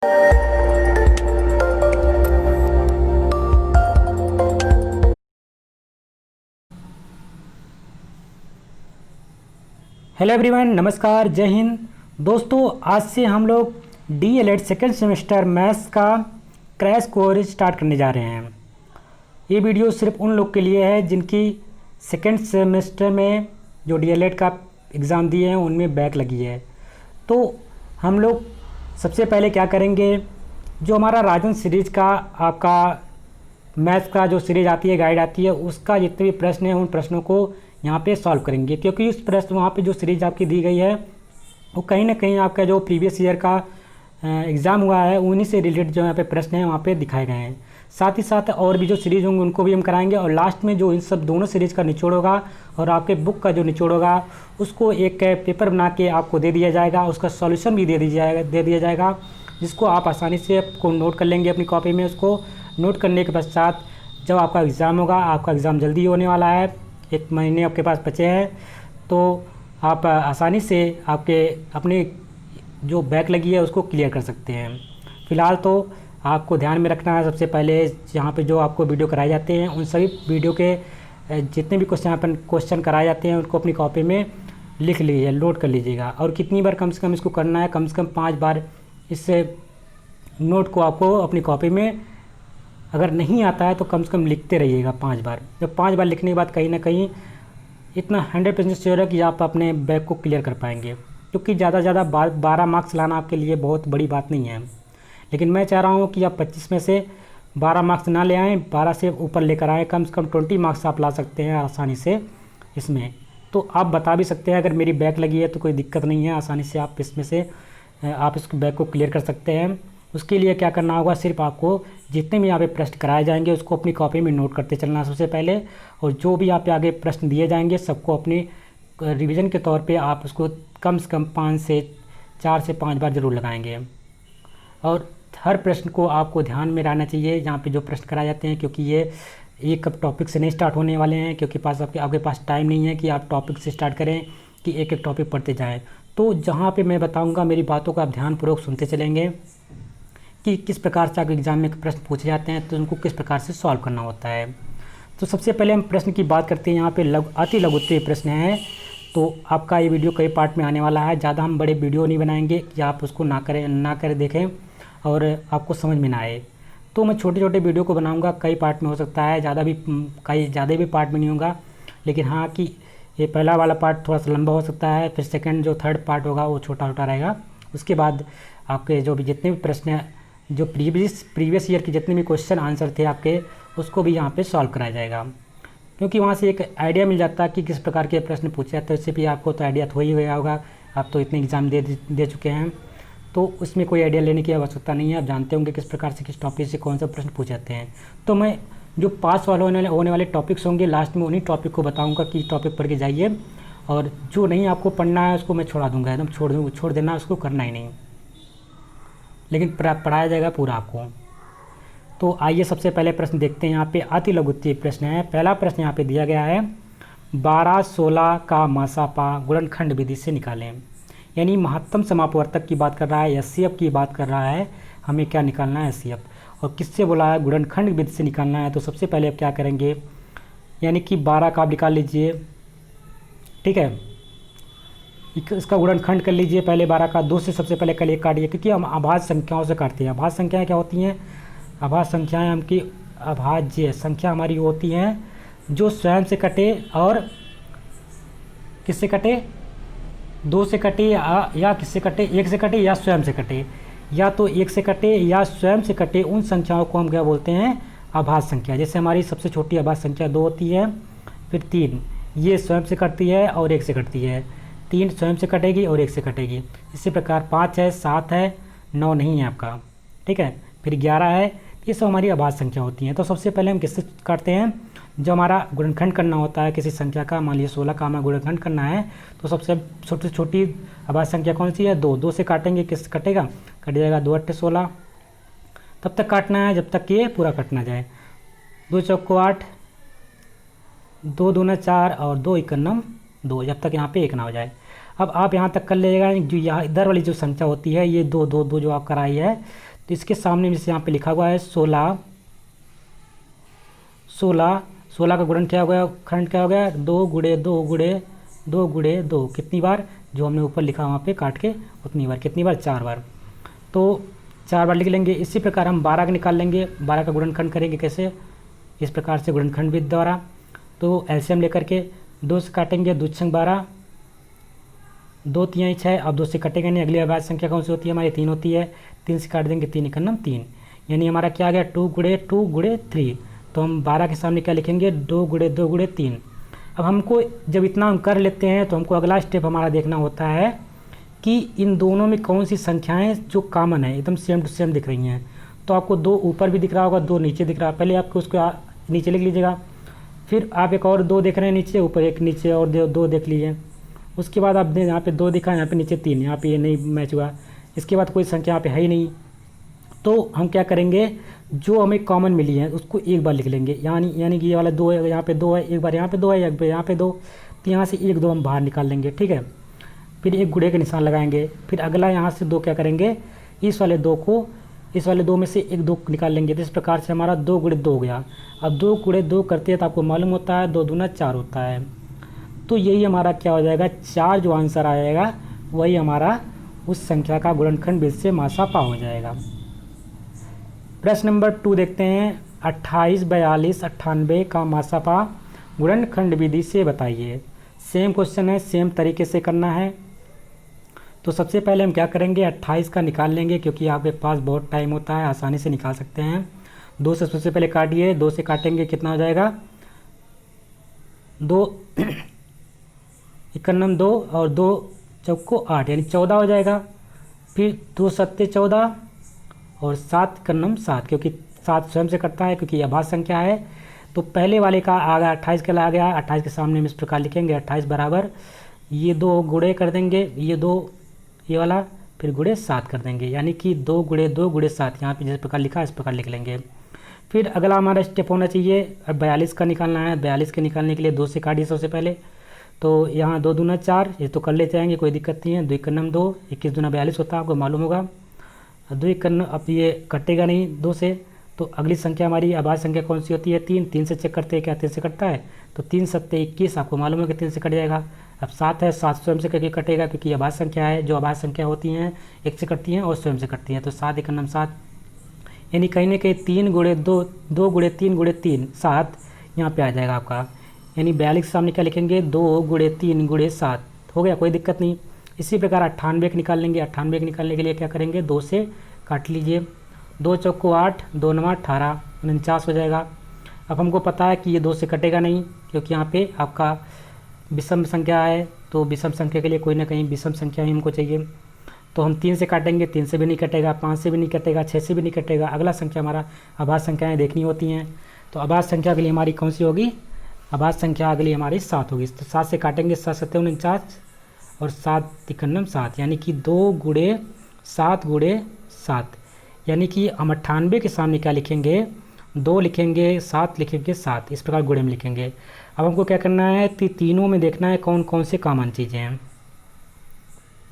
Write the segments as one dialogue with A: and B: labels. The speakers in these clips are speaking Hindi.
A: हेलो एवरीवन, नमस्कार, जय हिंद। दोस्तों, आज से हम लोग डीएलएड सेकेंड सेमेस्टर मैथ्स का क्रैश कोर्स स्टार्ट करने जा रहे हैं। ये वीडियो सिर्फ उन लोग के लिए है जिनकी सेकेंड सेमेस्टर में जो डीएलएड का एग्ज़ाम दिए हैं उनमें बैक लगी है। तो हम लोग सबसे पहले क्या करेंगे, जो हमारा राजन सीरीज़ का आपका मैथ्स का जो सीरीज आती है, गाइड आती है, उसका जितने भी प्रश्न हैं उन प्रश्नों को यहाँ पे सॉल्व करेंगे। क्योंकि उस प्रश्न वहाँ पे जो सीरीज आपकी दी गई है वो कहीं ना कहीं आपका जो प्रीवियस ईयर का एग्ज़ाम हुआ है उन्हीं से रिलेटेड जो यहाँ पे प्रश्न हैं वहाँ पे दिखाए गए हैं। साथ ही साथ और भी जो सीरीज़ होंगे उनको भी हम कराएंगे, और लास्ट में जो इन सब दोनों सीरीज़ का निचोड़ होगा और आपके बुक का जो निचोड़ होगा उसको एक पेपर बना के आपको दे दिया जाएगा। उसका सॉल्यूशन भी दे दिया जाएगा जिसको आप आसानी से आपको नोट कर लेंगे अपनी कॉपी में। उसको नोट करने के पश्चात जब आपका एग्ज़ाम होगा, आपका एग्ज़ाम जल्दी होने वाला है, 1 महीने आपके पास बचे हैं, तो आप आसानी से आपके अपने जो बैक लगी है उसको क्लियर कर सकते हैं। फ़िलहाल तो आपको ध्यान में रखना है, सबसे पहले यहाँ पे जो आपको वीडियो कराए जाते हैं उन सभी वीडियो के जितने भी क्वेश्चन कराए जाते हैं उनको अपनी कॉपी में लिख लीजिए, नोट कर लीजिएगा। और कितनी बार कम से कम इसको करना है, कम से कम 5 बार इस नोट को आपको अपनी कॉपी में, अगर नहीं आता है तो कम से कम लिखते रहिएगा 5 बार। जब 5 बार लिखने के बाद कहीं ना कहीं इतना 100% श्योर है कि आप अपने बैक को क्लियर कर पाएंगे। क्योंकि ज़्यादा से ज़्यादा 12 मार्क्स लाना आपके लिए बहुत बड़ी बात नहीं है, लेकिन मैं चाह रहा हूँ कि आप 25 में से 12 मार्क्स ना ले आएँ, 12 से ऊपर लेकर आएँ। कम से कम 20 मार्क्स आप ला सकते हैं आसानी से इसमें। तो आप बता भी सकते हैं अगर मेरी बैक लगी है तो कोई दिक्कत नहीं है, आसानी से आप इसमें से आप इस बैक को क्लियर कर सकते हैं। उसके लिए क्या करना होगा, सिर्फ आपको जितने भी यहाँ पे प्रश्न कराए जाएंगे उसको अपनी कॉपी में नोट करते चलना सबसे पहले, और जो भी यहाँ पे आगे प्रश्न दिए जाएंगे सबको अपनी रिवीजन के तौर पे आप उसको कम से कम 4 से 5 बार ज़रूर लगाएंगे। और हर प्रश्न को आपको ध्यान में रहना चाहिए यहाँ पे जो प्रश्न कराए जाते हैं, क्योंकि ये एक टॉपिक से नहीं स्टार्ट होने वाले हैं। क्योंकि आपके पास टाइम नहीं है कि आप टॉपिक से स्टार्ट करें कि एक टॉपिक पढ़ते जाएँ। तो जहाँ पर मैं बताऊँगा मेरी बातों को आप ध्यानपूर्वक सुनते चलेंगे कि किस प्रकार से आपके एग्ज़ाम में प्रश्न पूछे जाते हैं, तो उनको किस प्रकार से सॉल्व करना होता है। तो सबसे पहले हम प्रश्न की बात करते हैं। यहाँ पे अति लघु उत्तरीय प्रश्न है। तो आपका ये वीडियो कई पार्ट में आने वाला है, ज़्यादा हम बड़े वीडियो नहीं बनाएंगे कि आप उसको ना करें देखें और आपको समझ में ना आए। तो मैं छोटे छोटे वीडियो को बनाऊँगा, कई पार्ट में हो सकता है, ज़्यादा भी पार्ट में नहीं होगा। लेकिन हाँ कि ये पहला वाला पार्ट थोड़ा सा लंबा हो सकता है, फिर सेकेंड जो थर्ड पार्ट होगा वो छोटा छोटा रहेगा। उसके बाद आपके जो भी जितने भी प्रश्न हैं, जो प्रीवियस ईयर के जितने भी क्वेश्चन आंसर थे आपके, उसको भी यहाँ पे सॉल्व कराया जाएगा। क्योंकि वहाँ से एक आइडिया मिल जाता है कि किस प्रकार के प्रश्न पूछे जाते हैं। इससे भी आपको तो आइडिया हो ही गया होगा, आप तो इतने एग्ज़ाम दे चुके हैं, तो उसमें कोई आइडिया लेने की आवश्यकता नहीं है। आप जानते होंगे किस प्रकार से किस टॉपिक से कौन सा प्रश्न पूछे जाते हैं। तो मैं जो पास होने वाले टॉपिक्स होंगे लास्ट में उन्हीं टॉपिक को बताऊँगा कि टॉपिक पढ़ के जाइए, और जो नहीं आपको पढ़ना है उसको मैं छोड़ा दूँगा, एकदम छोड़ देना, उसको करना ही नहीं, लेकिन पढ़ाया जाएगा पूरा आपको। तो आइए सबसे पहले प्रश्न देखते हैं। यहाँ पे अति लघु उत्तरीय प्रश्न है। पहला प्रश्न यहाँ पे दिया गया है, 12, 16 का मासापा गुणनखंड विधि से निकालें। यानी महत्तम समापवर्तक की बात कर रहा है, एचसीएफ की बात कर रहा है। हमें क्या निकालना है, एचसीएफ। और किससे बोला है, गुणनखंड विधि से निकालना है। तो सबसे पहले आप क्या करेंगे, यानी कि 12 का आप निकाल लीजिए, ठीक है। इसका गुणनखंड कर लीजिए पहले 12 का, 2 से सबसे पहले कल 1 काटिए, क्योंकि हम अभाज्य संख्याओं से काटते हैं। अभाज्य संख्याएं क्या होती हैं, अभाज्य संख्याएं हमकी अभाज्य संख्या हमारी होती हैं जो स्वयं से कटे और किससे कटे, 2 से कटे या किससे कटे, 1 से कटे या स्वयं से कटे, या तो 1 से कटे या स्वयं से कटे, उन संख्याओं को हम क्या बोलते हैं, अभाज्य संख्या। जैसे हमारी सबसे छोटी अभाज्य संख्या 2 होती है, फिर 3, ये स्वयं से कटती है और 1 से कटती है, 3 स्वयं से कटेगी और 1 से कटेगी। इसी प्रकार 5 है, 7 है, 9 नहीं है आपका, ठीक है, फिर 11 है। ये सब हमारी अभाज्य संख्या होती हैं। तो सबसे पहले हम किससे काटते हैं, जो हमारा गुणनखंड करना होता है किसी संख्या का, मान लीजिए 16 का हमें गुणनखंड करना है, तो सबसे छोटी छोटी अभाज्य संख्या कौन सी है, 2। 2 से काटेंगे, किस कटेगा, कट जाएगा 2 8 16। तब तक काटना है जब तक कि ये पूरा कट ना जाए। 2 चौको 8, 2 दूना 4 और 2 इक्नम 2, जब तक यहाँ पे 1 ना हो जाए। अब आप यहाँ तक कर लीजिएगा। जो यहाँ इधर वाली जो संख्या होती है, ये 2 2 2 जो आप कराई है, तो इसके सामने में से यहाँ पे लिखा हुआ है 16। 16 का गुणन क्या हो गया, खंड क्या हो गया, 2 गुणे 2 गुणे 2 गुणे 2, कितनी बार, जो हमने ऊपर लिखा वहाँ पे काट के उतनी बार, कितनी बार, 4 बार, तो 4 बार लिख लेंगे। इसी प्रकार हम 12 का निकाल लेंगे, 12 का गुणनखंड करेंगे कैसे, इस प्रकार से गुणनखंड विधि द्वारा। तो एलसीएम लेकर के 2 से काटेंगे, 2 छंग 12, 2 तिहाई 6, अब 2 से कटेगा नहीं। अगली अभाज्य संख्या कौन सी होती है हमारी, 3 होती है, 3 से काट देंगे, 3 एकम 3, यानी हमारा क्या आ गया, 2 गुणे 2 गुणे 3। तो हम 12 के सामने क्या लिखेंगे, 2 गुणे 2 गुणे 3। अब हमको जब इतना हम कर लेते हैं तो हमको अगला स्टेप हमारा देखना होता है कि इन दोनों में कौन सी संख्याएं जो कॉमन है, एकदम सेम टू सेम दिख रही हैं। तो आपको 2 ऊपर भी दिख रहा होगा, 2 नीचे दिख रहा है, पहले आपको उसको नीचे लिख लीजिएगा, फिर आप एक और 2 देख रहे हैं नीचे, ऊपर एक नीचे और 2 देख लीजिए। उसके बाद आप यहाँ पे 2 दिखा, यहाँ पे नीचे 3, यहाँ पे ये नहीं मैच हुआ, इसके बाद कोई संख्या यहाँ पे है ही नहीं। तो हम क्या करेंगे, जो हमें कॉमन मिली है उसको एक बार लिख लेंगे, यानी कि ये वाला 2 है, यहाँ पे 2 है, एक बार यहाँ पे 2 है, एक बार यहाँ पे 2, तो यहाँ से 1 2 हम बाहर निकाल लेंगे, ठीक है। फिर एक गुणे का निशान लगाएंगे, फिर अगला यहाँ से 2 क्या करेंगे, इस वाले 2 में से 1 2 निकाल लेंगे। तो इस प्रकार से हमारा 2 गुणे 2 हो गया। अब 2 गुणे 2 करते हैं तो आपको मालूम होता है 2 दूना 4 होता है। तो यही हमारा क्या हो जाएगा, 4 जो आंसर आएगा वही हमारा उस संख्या का गुणनखंड विधि से मासापा हो जाएगा। प्रश्न नंबर 2 देखते हैं, 28 42 98 का मासापा गुणनखंड विधि से बताइए। सेम क्वेश्चन है, सेम तरीके से करना है। तो सबसे पहले हम क्या करेंगे, 28 का निकाल लेंगे, क्योंकि आपके पास बहुत टाइम होता है, आसानी से निकाल सकते हैं। 2 से सबसे पहले काटिए, 2 से काटेंगे कितना हो जाएगा, 2 इक्यावन 2 और 2 चौको 8, यानी 14 हो जाएगा। फिर 2 सत्ते 14 और 7 इक्यावन 7, क्योंकि 7 स्वयं से कटता है क्योंकि अभाज्य संख्या है। तो पहले वाले का आ गया 28 के आ गया, 28 के सामने हम इस प्रकार लिखेंगे, 28 बराबर ये 2 गुणे कर देंगे, ये 2 ये वाला, फिर गुणे 7 कर देंगे, यानी कि 2 गुणे 2 गुणे 7, यहाँ पे जिस प्रकार लिखा है इस प्रकार लिख लेंगे। फिर अगला हमारा स्टेप होना चाहिए, अब 42 का निकालना है। 42 के निकालने के लिए 2 से काटिए सबसे पहले, तो यहाँ 2 दूना 4, ये तो कर लेते जाएंगे, कोई दिक्कत नहीं है। 2 इक्यावन 2, 21 दूना 42 होता है, आपको मालूम होगा। 2 इक्यावन, अब ये कटेगा नहीं 2 से, तो अगली संख्या हमारी अभाज्य संख्या कौन सी होती है, 3। 3 से चेक करते हैं, क्या 3 से कटता है, तो 3 सत्ते 21, आपको मालूम है कि 3 से कट जाएगा। अब 7 है, 7 स्वयं से करके कटेगा, क्योंकि अभाज्य संख्या है, जो अभाज्य संख्या होती हैं 1 से कटती हैं और स्वयं से कटती हैं। तो 7 इक्यावन 7, यानी कहीं ना कहीं 3 गुणे 2 2 गुणे 3 गुणे 3 7 यहाँ पे आ जाएगा आपका, यानी 42 के सामने क्या लिखेंगे, 2 गुणे 3 गुणे 7 हो गया, कोई दिक्कत नहीं। इसी प्रकार 98 के निकाल लेंगे। 98 के निकालने के लिए क्या करेंगे, 2 से काट लीजिए, 2 चौको 8, 2 9 18, 49 हो जाएगा। अब हमको पता है कि ये 2 से कटेगा नहीं, क्योंकि यहाँ पे आपका विषम संख्या है, तो विषम संख्या के लिए कोई ना कहीं विषम संख्या ही हमको चाहिए। तो हम 3 से काटेंगे, 3 से भी नहीं कटेगा, 5 से भी नहीं कटेगा, 6 से भी नहीं कटेगा। अगला संख्या हमारा अभाज्य संख्याएँ देखनी होती हैं, तो अभाज्य संख्या के लिए हमारी कौन सी होगी, अभाज्य संख्या अगली हमारी 7 होगी। तो 7 से काटेंगे, 7 सत्ते 49 और 7 इक्यावन 7, यानी कि 2 गुणे 7 गुणे 7, यानी कि हम 98 के सामने क्या लिखेंगे, 2 लिखेंगे, 7 लिखेंगे, 7, इस प्रकार गुणे में लिखेंगे। अब हमको क्या करना है, तीनों में देखना है कौन कौन से कॉमन चीज़ें हैं,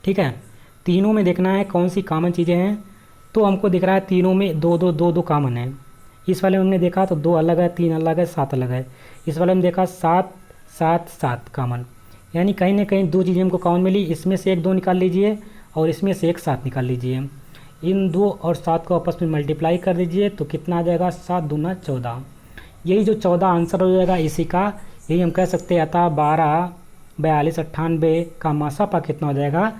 A: ठीक है। तीनों में देखना है कौन सी कॉमन चीज़ें हैं। तो हमको दिख रहा है तीनों में 2 2 2 2 कॉमन है। इस वाले में हमने देखा तो 2 अलग है, 3 अलग है, 7 अलग है। इस वाले में देखा 7 7 7 कॉमन, यानी कहीं ना कहीं 2 चीज़ें हमको कॉमन मिली। इसमें से 1 2 निकाल लीजिए और इसमें से 1 7 निकाल लीजिए। इन 2 और 7 को आपस में मल्टीप्लाई कर दीजिए, तो कितना आ जाएगा, 7 दूना 14। यही जो 14 आंसर हो जाएगा इसी का, यही हम कह सकते हैं। अतः 12 42 98 का मासापा कितना हो जाएगा,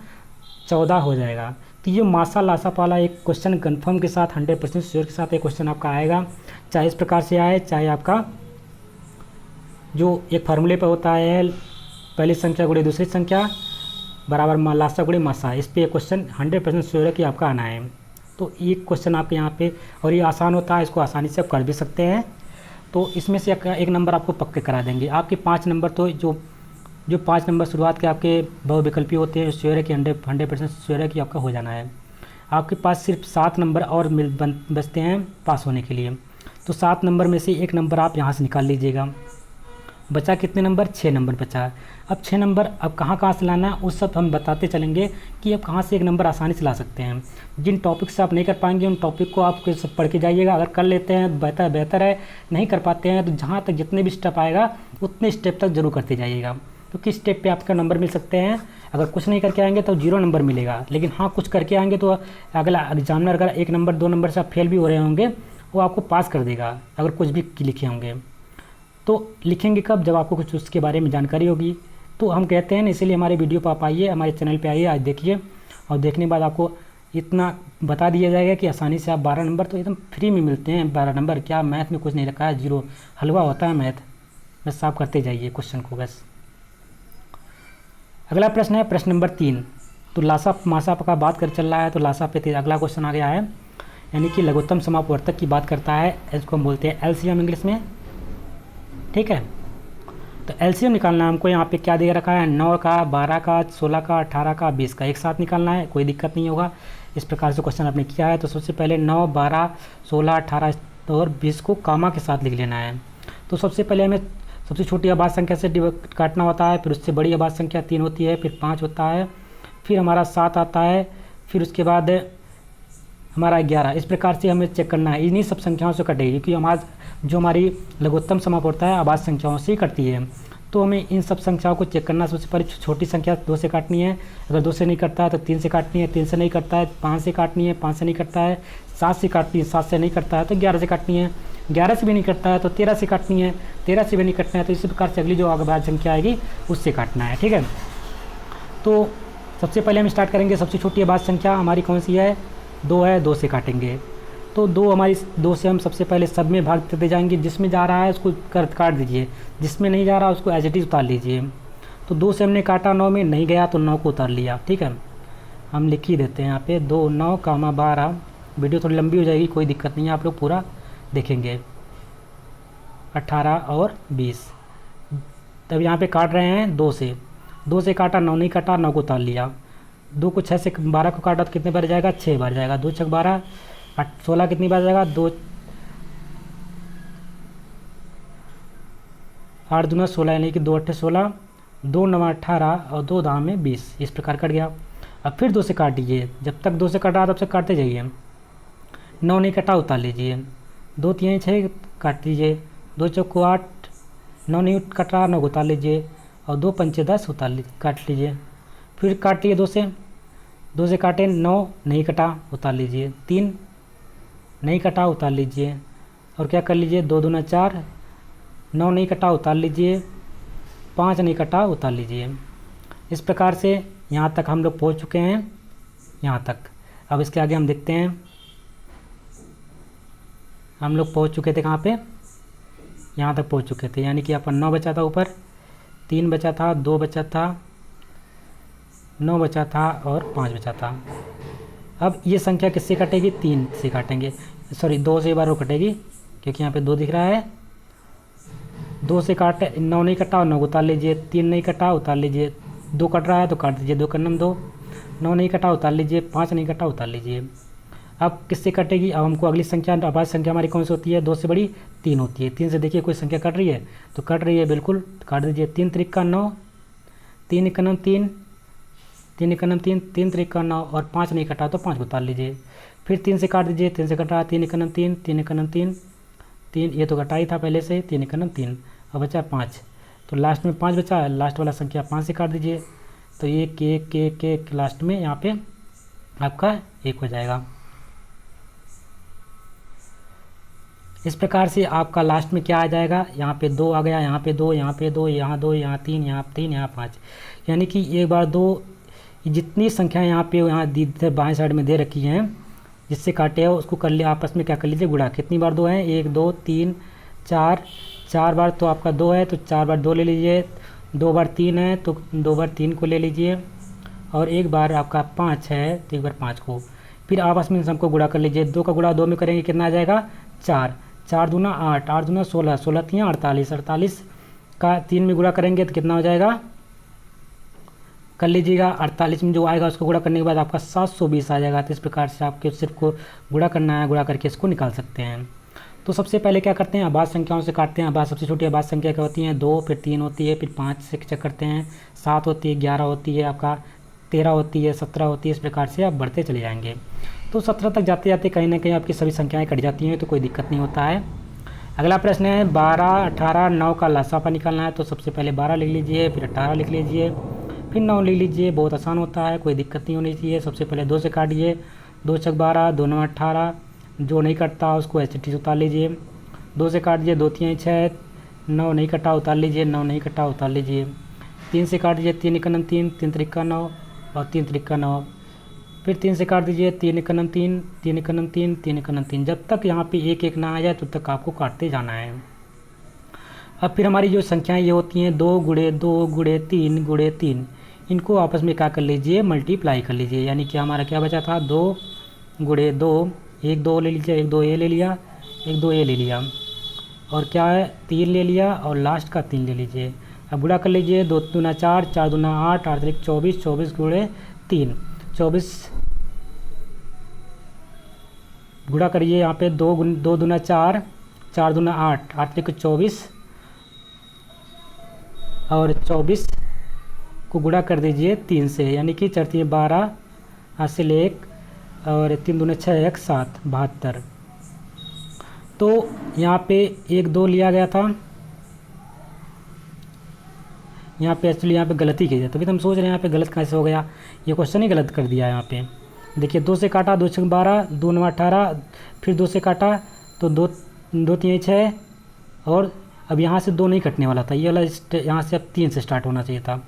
A: 14 हो जाएगा। तो ये मासा लासा वाला एक क्वेश्चन कंफर्म के साथ 100% श्योर के साथ एक क्वेश्चन आपका आएगा, चाहे इस प्रकार से आए, चाहे आपका जो एक फार्मूले पर होता है पहली संख्या गुणे दूसरी संख्या बराबर लासा गुणे मासा, इस पर क्वेश्चन 100% श्योर है कि आपका आना है। तो ये क्वेश्चन आपके यहाँ पे, और ये आसान होता है, इसको आसानी से आप कर भी सकते हैं। तो इसमें से एक नंबर आपको पक्के करा देंगे। आपके 5 नंबर तो जो 5 नंबर शुरुआत के आपके बहुविकल्पी होते हैं, श्योर है कि 100% श्योर है कि आपका हो जाना है। आपके पास सिर्फ 7 नंबर और बचते हैं पास होने के लिए। तो 7 नंबर में से एक नंबर आप यहाँ से निकाल लीजिएगा। बचा कितने नंबर, 6 नंबर बचा। अब 6 नंबर अब कहाँ कहाँ से लाना है उस सब हम बताते चलेंगे कि अब कहाँ से एक नंबर आसानी से ला सकते हैं। जिन टॉपिक से आप नहीं कर पाएंगे उन टॉपिक को आप सब पढ़ के जाइएगा, अगर कर लेते हैं बेहतर है, नहीं कर पाते हैं तो जहाँ तक जितने भी स्टेप आएगा उतने स्टेप तक जरूर करते जाइएगा। तो किस स्टेप पे आपका नंबर मिल सकते हैं, अगर कुछ नहीं करके आएंगे तो 0 नंबर मिलेगा, लेकिन हाँ कुछ करके आएंगे तो अगला एग्जामिनर अगर 1 नंबर 2 नंबर से आप फेल भी हो रहे होंगे वो आपको पास कर देगा अगर कुछ भी लिखे होंगे। तो लिखेंगे कब, जब आपको कुछ उसके बारे में जानकारी होगी। तो हम कहते हैं ना, इसीलिए हमारे वीडियो पर आप आइए, हमारे चैनल पे आइए, आज देखिए, और देखने के बाद आपको इतना बता दिया जाएगा कि आसानी से आप 12 नंबर तो एकदम फ्री में मिलते हैं। 12 नंबर क्या, मैथ में कुछ नहीं रखा है, 0 हलवा होता है मैथ, बस आप करते जाइए क्वेश्चन को बस। अगला प्रश्न है प्रश्न नंबर 3। तो लासा मासा का बात कर चल रहा है, तो लासा पे अगला क्वेश्चन आ गया है, यानी कि लघुत्तम समापवर्तक की बात करता है, इसको हम बोलते हैं एलसीएम इंग्लिश में, ठीक है। तो एलसीएम निकालना है हमको, यहाँ पे क्या दे रखा है, 9 का, 12 का, 16 का, 18 का, 20 का एक साथ निकालना है, कोई दिक्कत नहीं होगा। इस प्रकार से क्वेश्चन आपने किया है। तो सबसे पहले 9, 12, 16, 18 और 20 को कामा के साथ लिख लेना है। तो सबसे पहले हमें सबसे छोटी आबाद संख्या से काटना होता है, फिर उससे बड़ी आबाद संख्या 3 होती है, फिर 5 होता है, फिर हमारा 7 आता है, फिर उसके बाद हमारा 11। इस प्रकार से हमें चेक करना है, इन्हीं सब संख्याओं से कटेगी, क्योंकि जो हमारी लघुत्तम समापवर्तक है आबाद संख्याओं से ही कटती है। तो हमें इन सब संख्याओं को चेक करना, सबसे पहले छोटी संख्या 2 से काटनी है, अगर 2 से नहीं कटता है तो 3 से काटनी है, 3 से नहीं करता है 5 से काटनी है, 5 से नहीं करता है 7 से काटनी है, 7 से नहीं करता है तो 11 से काटनी है, 11 से भी नहीं कटता है तो 13 से काटनी है, 13 से भी नहीं कटना है तो इसी प्रकार से अगली जो आबाद संख्या आएगी उससे काटना है, ठीक है। तो सबसे पहले हम स्टार्ट करेंगे, सबसे छोटी आबाद संख्या हमारी कौन सी है, 2 है, 2 से काटेंगे। तो 2 हमारी 2 से हम सबसे पहले सब में भाग देते जाएंगे, जिसमें जा रहा है उसको काट दीजिए, जिसमें नहीं जा रहा उसको एज इट इज़ उतार लीजिए। तो 2 से हमने काटा, 9 में नहीं गया तो 9 को उतार लिया, ठीक है। हम लिख ही देते हैं यहाँ पे 2, 9, 12। वीडियो थोड़ी लंबी हो जाएगी, कोई दिक्कत नहीं है, आप लोग पूरा देखेंगे। 18 और 20, तब यहाँ पे काट रहे हैं 2 से, 2 से काटा, 9 नहीं काटा, 9 को उतार लिया। 2 को 6 से 12 को काटा तो कितने बार जाएगा, 6 बार जाएगा, 2 6 12, 16 कितनी बार जाएगा, 2 8 दूना 16, यानी कि 2 8 16, 2 9 18 और 2 दाम में 20, इस प्रकार कट गया। अब फिर 2 से काट दीजिए, जब तक 2 से कट रहा तब से काटते जाइए। 9 नहीं कटा, उतार लीजिए, 2 3 6 काट दीजिए, 2 चौको 8, 9 नहीं कट रहा, 9 को उतार लीजिए, और 2 पंचे 10 काट लीजिए। फिर काट लिए 2 से काटे, 9 नहीं कटा, उतार लीजिए, 3 नहीं कटा, उतार लीजिए, और क्या कर लीजिए, 2 दूना 4, 9 नहीं कटा, उतार लीजिए, 5 नहीं कटा, उतार लीजिए। इस प्रकार से यहाँ तक हम लोग पहुँच चुके हैं, यहाँ तक। अब इसके आगे हम देखते हैं, हम लोग पहुँच चुके थे कहाँ पे, यहाँ तक पहुँच चुके थे, यानी कि अपन 9 बचा था ऊपर, 3 बचा था, 2 बचा था, 9 बचा था और 5 बचा था। अब ये संख्या किससे कटेगी, 3 से काटेंगे, सॉरी 2 से बार वो कटेगी, क्योंकि यहाँ पे 2 दिख रहा है। 2 से काटे, 9 नहीं कटा, 9 उतार लीजिए, 3 नहीं कटा, उतार लीजिए, 2 कट रहा है तो काट दीजिए, 2 कन्नम 2, 9 नहीं कटा, उतार लीजिए, 5 नहीं कटा, उतार लीजिए। अब किससे कटेगी, अब हमको अगली संख्या, आबाद संख्या हमारी कौन सी होती है, 2 से बड़ी 3 होती है। 3 से देखिए कोई संख्या कट रही है तो कट रही है, बिल्कुल काट दीजिए। 3 त्रिका 9, 3 एकनम 3, 3 एकनम 3, 3 त्रिका 9 और 5 नहीं कटा तो 5 को उतार लीजिए। फिर 3 से काट दीजिए, 3 से कट रहा, 3 एकनम 3, 3 एकनम 3, 3 ये तो कटा ही था पहले से, 3 एकनम 3, अब बचा 5, तो लास्ट में 5 बचा, लास्ट वाला संख्या 5 से काट दीजिए, तो ये के लास्ट में यहाँ पे आपका 1 हो जाएगा। इस प्रकार से आपका लास्ट में क्या आ जाएगा, यहाँ पे 2 आ गया, यहाँ पे 2, यहाँ पे 2, यहाँ 2, यहाँ 3, यहाँ 3, यहाँ 5, यानी कि एक बार 2, जितनी संख्या यहाँ पे बाएं साइड में दे रखी हैं जिससे काटे हो उसको कर लिए, आपस में क्या कर लीजिए, गुणा। कितनी बार 2 हैं, 1 2 3 4, 4 बार तो आपका 2 है तो 4 बार 2 ले लीजिए, 2 बार 3 है तो 2 बार 3 को ले लीजिए, और 1 बार आपका 5 है तो 1 बार 5 को, फिर आपस में इन सबको गुणा कर लीजिए। 2 का गुणा 2 में करेंगे कितना आ जाएगा, 4, 4 दूना 8, 8 दूना 16, 16 3 48, 48 का 3 में गुणा करेंगे तो कितना हो जाएगा, कर लीजिएगा। 48 में जो आएगा उसको गुणा करने के बाद आपका 720 आ जाएगा। तो इस प्रकार से आपके सिर्फ को गुणा करना है, गुणा करके इसको निकाल सकते हैं। तो सबसे पहले क्या करते हैं, अभाज्य संख्याओं से काटते हैं। अभाज्य सबसे छोटी अभाज्य संख्या क्या होती है, 2, फिर 3 होती है, फिर 5 से चेक करते हैं, 7 होती है, 11 होती है, आपका 13 होती है, 17 होती है। इस प्रकार से आप बढ़ते चले जाएंगे। तो 17 तक जाते जाते कहीं ना कहीं आपकी सभी संख्याएँ कट जाती हैं, तो कोई दिक्कत नहीं होता है। अगला प्रश्न है 12, 18, 9 का लसापा निकालना है। तो सबसे पहले 12 लिख लीजिए, फिर 18 लिख लीजिए, फिर 9 लिख लीजिए। बहुत आसान होता है, कोई दिक्कत नहीं होनी चाहिए। सबसे पहले 2 से काटिए, 2 छक 12, 2 9 18। जो नहीं कटता उसको एच टी उतार लीजिए। 2 से काट दीजिए, 2 3 6, 9 नहीं कटा उतार लीजिए, 9 नहीं कटा उतार लीजिए। 3 से काट दीजिए, 3 एकनम 3, 3 त्रिक्का 9 और 3 त्रिक्का 9। फिर 3 से काट दीजिए, 3 एकनम 3, 3 एकनम 3, 3 एकनम 3। जब तक यहाँ पे 1 1 ना आ जाए तब तक आपको काटते जाना है। अब फिर हमारी जो संख्याएं ये होती हैं 2 गुणे 2 गुणे 3 गुणे 3, इनको आपस में क्या कर लीजिए, मल्टीप्लाई कर लीजिए। यानी कि हमारा क्या बचा था, 2 गुणे 2, 1 2 ले लीजिए, 1 2 ए ले लिया, 1 2 ए ले लिया, और क्या है 3 ले लिया, और लास्ट का 3 ले लीजिए। अब गुणा कर लीजिए, 2 दूना 4, 4 दूना 8, 8 त्रिक 24, 24 गुणे 3, 24 गुणा करिए यहाँ पे, 2 दूना 4, 4 दूना 8, 8 त्रिक 24, और 24 को गुणा कर दीजिए 3 से, यानी कि 4 3 12, हासिल 1, और 3 दूना 6, 1 7, 72। तो यहाँ पे 1 2 लिया गया था, यहाँ पे एक्चुअली यहाँ पे गलती की है, तभी तो हम सोच रहे हैं यहाँ पे गलत कैसे हो गया। ये क्वेश्चन ही गलत कर दिया है यहाँ पे। देखिए 2 से काटा, 2 छक 12, 2 9 18, फिर 2 से काटा तो 2 2 3 6, और अब यहाँ से 2 नहीं कटने वाला था, ये वाला यहाँ से अब 3 से स्टार्ट होना चाहिए था।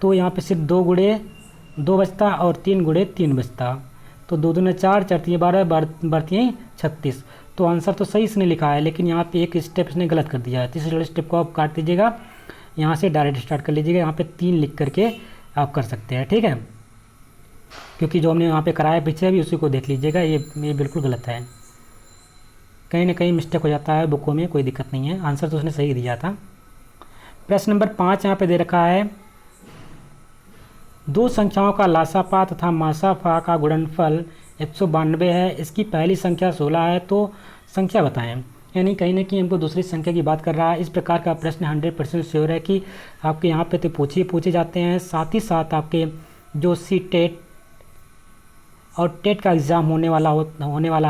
A: तो यहाँ पे सिर्फ 2 गुणे 2 बचता और 3 गुणे 3 बचता। तो 2 दूना 4, 4 3 12, 12 36। तो आंसर तो सही इसने लिखा है, लेकिन यहाँ पे एक स्टेप इसने गलत कर दिया है। तीसरे स्टेप को आप काट दीजिएगा, यहाँ से डायरेक्ट स्टार्ट कर लीजिएगा। यहाँ पे 3 लिख करके आप कर सकते हैं, ठीक है, क्योंकि जो हमने यहाँ पे कराया पीछे अभी उसी को देख लीजिएगा। ये बिल्कुल गलत है, कहीं ना कहीं मिस्टेक हो जाता है बुकों में, कोई दिक्कत नहीं है। आंसर तो उसने सही दिया था। प्रश्न नंबर 5 यहाँ पे दे रखा है, 2 संख्याओं का लासापा तथा मासाफा का गुणनफल 192 है। इसकी पहली संख्या 16 है, तो संख्या बताएं। यानी कहीं ना कहीं हमको दूसरी संख्या की बात कर रहा है। इस प्रकार का प्रश्न 100% श्योर है कि आपके यहाँ पे तो पूछे जाते हैं। साथ ही साथ आपके जो सी टेट और टेट का एग्ज़ाम होने वाला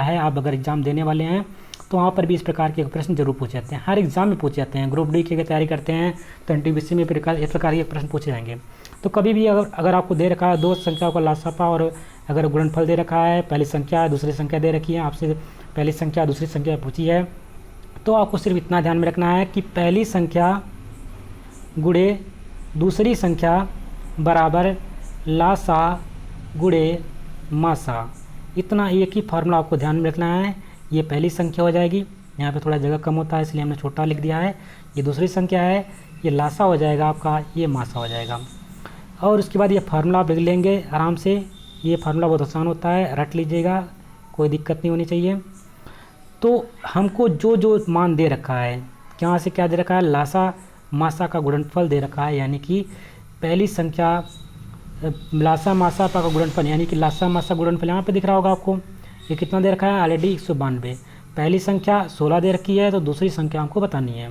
A: है, आप अगर एग्ज़ाम देने वाले हैं तो वहाँ पर भी इस प्रकार के प्रश्न जरूर पूछे जाते हैं। हर एग्ज़ाम में पूछे जाते हैं। ग्रुप डी की अगर तैयारी करते हैं तो एनटीपीसी में इस प्रकार के प्रश्न पूछे जाएंगे। तो कभी भी अगर आपको दे रखा है 2 संख्याओं का लासापा और अगर गुणनफल दे रखा है, पहली संख्या दूसरी संख्या दे रखी है, आपसे पहली संख्या दूसरी संख्या पूछी है, तो आपको सिर्फ इतना ध्यान में रखना है कि पहली संख्या गुणे दूसरी संख्या बराबर लासा गुणे मासा। इतना एक ही फार्मूला आपको ध्यान में रखना है। ये पहली संख्या हो जाएगी, यहाँ पे थोड़ा जगह कम होता है इसलिए हमने छोटा लिख दिया है। ये दूसरी संख्या है, ये लासा हो जाएगा आपका, ये मासा हो जाएगा। और उसके बाद ये फार्मूला आप लिख लेंगे आराम से। ये फार्मूला बहुत आसान होता है, रट लीजिएगा, कोई दिक्कत नहीं होनी चाहिए। तो हमको जो मान दे रखा है, यहाँ से क्या दे रखा है, लासा मासा का गुणनफल दे रखा है। यानी कि पहली संख्या लासा मासा का गुणनफल, यानी कि लासा मासा गुणनफल यहाँ पे दिख रहा होगा आपको। ये कितना दे रखा है, ऑलरेडी 192। पहली संख्या 16 दे रखी है, तो दूसरी संख्या हमको बतानी है।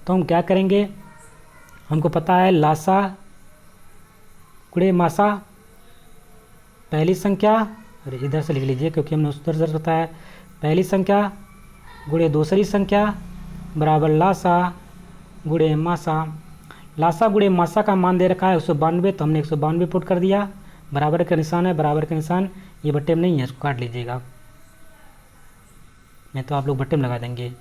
A: तो हम क्या करेंगे, हमको पता है लासा गुणे मासा, पहली संख्या, अरे इधर से लिख लीजिए क्योंकि हमने उधर से बताया, पहली संख्या गुणे दूसरी संख्या बराबर लासा गुणे मासा। लासा गुणे मासा का मान दे रखा है 192, तो हमने 192 पुट कर दिया। बराबर का निशान है, बराबर का निशान ये बट्टे में नहीं है, इसको काट लीजिएगा, नहीं तो आप लोग बट्टे में लगा देंगे।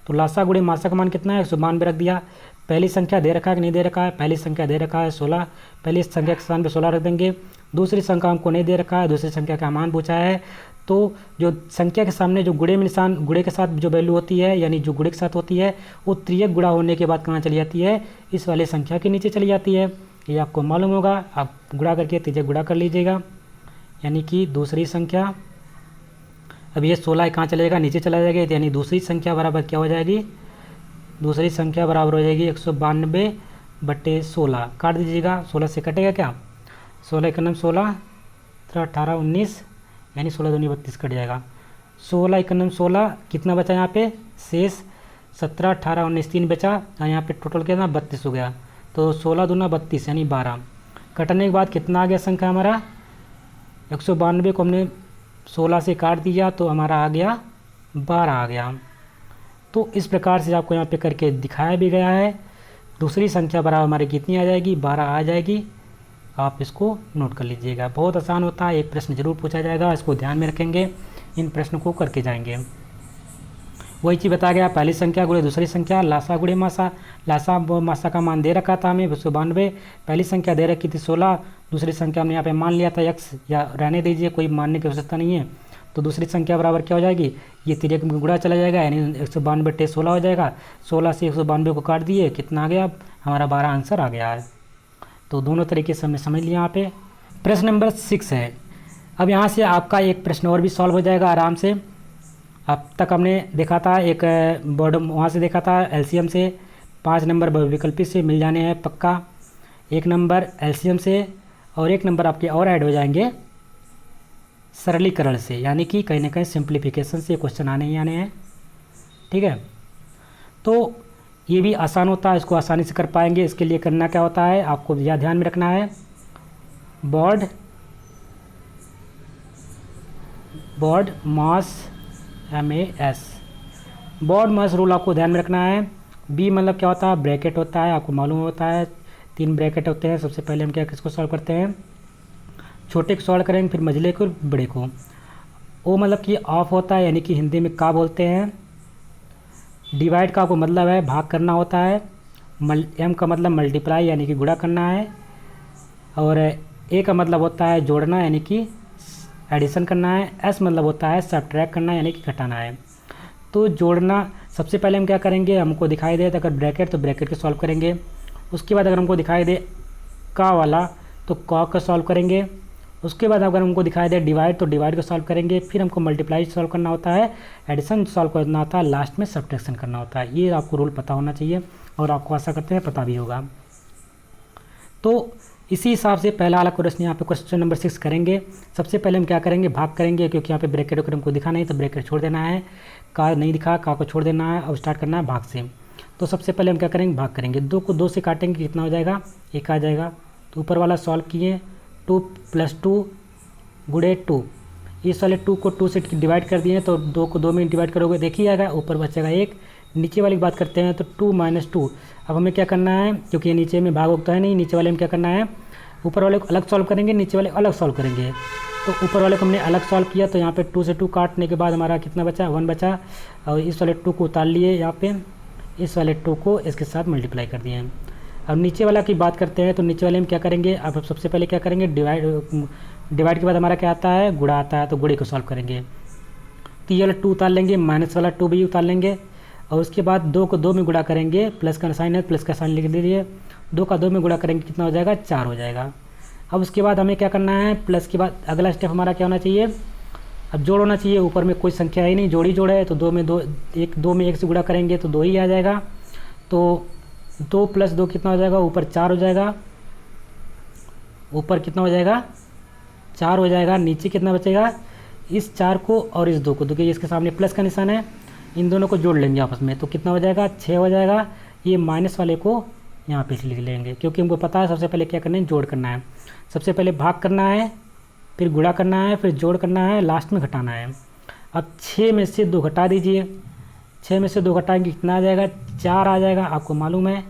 A: तो लासा गुणे मासा का मान कितना है, 192 रख दिया। पहली संख्या दे रखा है कि नहीं दे रखा है, पहली संख्या दे रखा है 16, पहली संख्या के स्थान पे 16 रख देंगे। दूसरी संख्या हमको नहीं दे रखा है, दूसरी संख्या का मान पूछा है, तो जो संख्या के सामने जो गुणे में निशान, गुणे के साथ जो वैल्यू होती है, यानी जो गुणे के साथ होती है, वो त्रियक गुणा होने के बाद कहाँ चली जाती है, इस वाले संख्या के नीचे चली जाती है। ये आपको मालूम होगा, आप गुणा करके त्रियक गुणा कर लीजिएगा। यानी कि दूसरी संख्या, अब ये 16 कहाँ चलेगा, नीचे चला जाएगा, यानी दूसरी संख्या बराबर क्या हो जाएगी, दूसरी संख्या बराबर हो जाएगी 192/16। काट दीजिएगा, 16 से कटेगा क्या, 16 का नाम 16, 18 19, यानी 16 दूनी 32 कट जाएगा। 16 इक्यानवे 16, कितना बचा यहाँ पे शेष 17 18 19 3 बचा, और यहाँ पे टोटल कितना 32 हो गया। तो 16 दूना 32 यानी 12। कटने के बाद कितना आ गया संख्या हमारा 192 को हमने 16 से काट दिया तो हमारा आ गया 12 आ गया। तो इस प्रकार से आपको यहाँ पे करके दिखाया भी गया है। दूसरी संख्या बराबर हमारी कितनी आ जाएगी 12 आ जाएगी। आप इसको नोट कर लीजिएगा, बहुत आसान होता है। एक प्रश्न जरूर पूछा जाएगा, इसको ध्यान में रखेंगे, इन प्रश्नों को करके जाएंगे। वही चीज़ बताया गया, पहली संख्या गुणे दूसरी संख्या, लासा गुणे मासा। लासा मासा का मान दे रखा था हमें 192, पहली संख्या दे रखी थी 16, दूसरी संख्या हमने यहाँ पे मान लिया था x, या रहने दीजिए, कोई मानने की आवश्यकता नहीं है। तो दूसरी संख्या बराबर क्या हो जाएगी, ये तिरक में गुणा चला जाएगा, यानी 192 टे 16 हो जाएगा। 16 से 192 को काट दिए, कितना आ गया हमारा 12 आंसर आ गया है। तो दोनों तरीके से हमने समझ लिया यहाँ पे। प्रश्न नंबर 6 है। अब यहाँ से आपका एक प्रश्न और भी सॉल्व हो जाएगा आराम से। अब तक हमने देखा था एक बोर्ड वहाँ से देखा था एलसीएम से, 5 नंबर विकल्पी से मिल जाने हैं पक्का, 1 नंबर एलसीएम से और 1 नंबर आपके और ऐड हो जाएंगे सरलीकरण से, यानी कि कहीं ना कहीं सिंप्लीफिकेशन से क्वेश्चन आने ही आने हैं। ठीक है, तो ये भी आसान होता है, इसको आसानी से कर पाएंगे। इसके लिए करना क्या होता है, आपको यह ध्यान में रखना है, बोर्ड मास MAS, बोर्ड मास रूल आपको ध्यान में रखना है। बी मतलब क्या होता है, ब्रैकेट होता है, आपको मालूम होता है 3 ब्रैकेट होते हैं। सबसे पहले हम क्या किसको सॉल्व करते हैं, छोटे को सॉल्व करेंगे, फिर मझले को, बड़े को। ओ मतलब कि ऑफ होता है, यानी कि हिंदी में का बोलते हैं। डिवाइड का आपको मतलब है भाग करना होता है। एम का मतलब मल्टीप्लाई यानी कि गुणा करना है, और ए का मतलब होता है जोड़ना यानी कि एडिशन करना है। एस मतलब होता है सब्ट्रैक्ट करना यानी कि घटाना है। तो जोड़ना सबसे पहले हम क्या करेंगे, हमको दिखाई दे तो अगर ब्रैकेट तो ब्रैकेट के सॉल्व करेंगे। उसके बाद अगर हमको दिखाई दे का वाला तो का सॉल्व करेंगे। उसके बाद अगर हमको दिखाई दे डिवाइड तो डिवाइड को सॉल्व करेंगे। फिर हमको मल्टीप्लाई सॉल्व करना होता है, एडिशन सॉल्व करना होता है, लास्ट में सब्ट्रैक्शन करना होता है। ये आपको रूल पता होना चाहिए और आपको आशा करते हैं पता भी होगा। तो इसी हिसाब से पहला वाला क्वेश्चन यहाँ पे क्वेश्चन नंबर 6 करेंगे। सबसे पहले हम क्या करेंगे, भाग करेंगे, क्योंकि यहाँ पे ब्रैकेट वगैरह हमको दिखा नहीं तो ब्रैकेट छोड़ देना है, का नहीं दिखा का को छोड़ देना है और स्टार्ट करना है भाग से। तो सबसे पहले हम क्या करेंगे, भाग करेंगे। 2 को 2 से काटेंगे, कितना हो जाएगा 1 आ जाएगा। तो ऊपर वाला सॉल्व किए, 2 + 2 गुणे 2, इस वाले 2 को 2 से डिवाइड कर दिए तो 2 को 2 में डिवाइड करोगे देखिए आएगा, ऊपर बचेगा 1। नीचे वाली की बात करते हैं तो 2 - 2। अब हमें क्या करना है, क्योंकि ये नीचे में भाग होता है नहीं, नीचे वाले में क्या करना है, ऊपर वाले को अलग सॉल्व करेंगे, नीचे वाले अलग सॉल्व करेंगे। तो ऊपर वाले को हमने अलग सॉल्व किया तो यहाँ पे 2 से 2 काटने के बाद हमारा कितना बचा 1 बचा, और इस वाले 2 को उतार लिए यहाँ पे, इस वाले 2 को इसके साथ मल्टीप्लाई कर दिए। अब नीचे वाला की बात करते हैं तो नीचे वाले में क्या करेंगे, अब सबसे पहले क्या करेंगे, डिवाइड के बाद हमारा क्या आता है, गुणा आता है, तो गुणे को सॉल्व करेंगे। तो ये वाला 2 उतार लेंगे, माइनस वाला 2 भी उतार लेंगे, और उसके बाद 2 को 2 में गुणा करेंगे, प्लस का साइन है प्लस का साइन लिख दीजिए, 2 का 2 में गुणा करेंगे कितना हो जाएगा 4 हो जाएगा। अब उसके बाद हमें क्या करना है, प्लस के बाद अगला स्टेप हमारा क्या होना चाहिए, अब जोड़ होना चाहिए। ऊपर में कोई संख्या ही नहीं, जोड़ी जोड़ है तो 2 में 1 से गुणा करेंगे तो 2 ही आ जाएगा। तो 2 + 2 कितना हो जाएगा, ऊपर 4 हो जाएगा, ऊपर कितना हो जाएगा 4 हो जाएगा। नीचे कितना बचेगा, इस 4 को और इस 2 को, देखिए इसके सामने प्लस का निशान है, इन दोनों को जोड़ लेंगे आपस में तो कितना हो जाएगा 6 हो जाएगा। ये माइनस वाले को यहाँ पे लिख लेंगे, क्योंकि हमको पता है सबसे पहले क्या करना है, जोड़ करना है। सबसे पहले भाग करना है, फिर गुणा करना है, फिर जोड़ करना है, लास्ट में घटाना है। अब 6 में से 2 घटा दीजिए, 6 में से 2 घटाएंगे कितना आ जाएगा 4 आ जाएगा। आपको मालूम है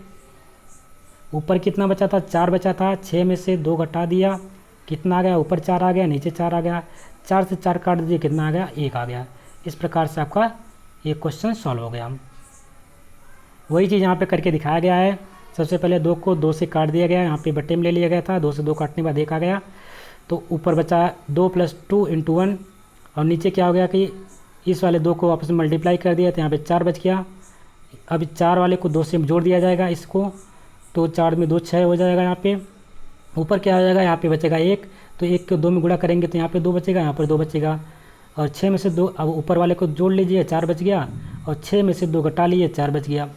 A: ऊपर कितना बचा था 4 बचा था, 6 में से 2 घटा दिया, कितना आ गया, ऊपर 4 आ गया, नीचे 4 आ गया। 4 से 4 काट दीजिए, कितना आ गया 1 आ गया। इस प्रकार से आपका ये क्वेश्चन सॉल्व हो गया। वही चीज़ यहाँ पे करके दिखाया गया है। सबसे पहले 2 को 2 से काट दिया गया, यहाँ पे बट्टे में ले लिया गया था, 2 से 2 काटने के बाद 1 आ गया। तो ऊपर बचा 2 + 2 × 1, और नीचे क्या हो गया कि इस वाले 2 को आपस में मल्टीप्लाई कर दिया तो यहाँ पे 4 बच गया। अब 4 वाले को 2 से जोड़ दिया जाएगा इसको, तो 4 में 2 6 हो जाएगा। यहाँ पे ऊपर क्या हो जाएगा, यहाँ पे बचेगा 1, तो 1 को 2 में गुणा करेंगे तो यहाँ पे 2 बचेगा, यहाँ पर 2 बचेगा। और 6 में से 2, अब ऊपर वाले को जोड़ लीजिए 4 बच गया, और 6 में से 2 घटा लिए 4 बच गया।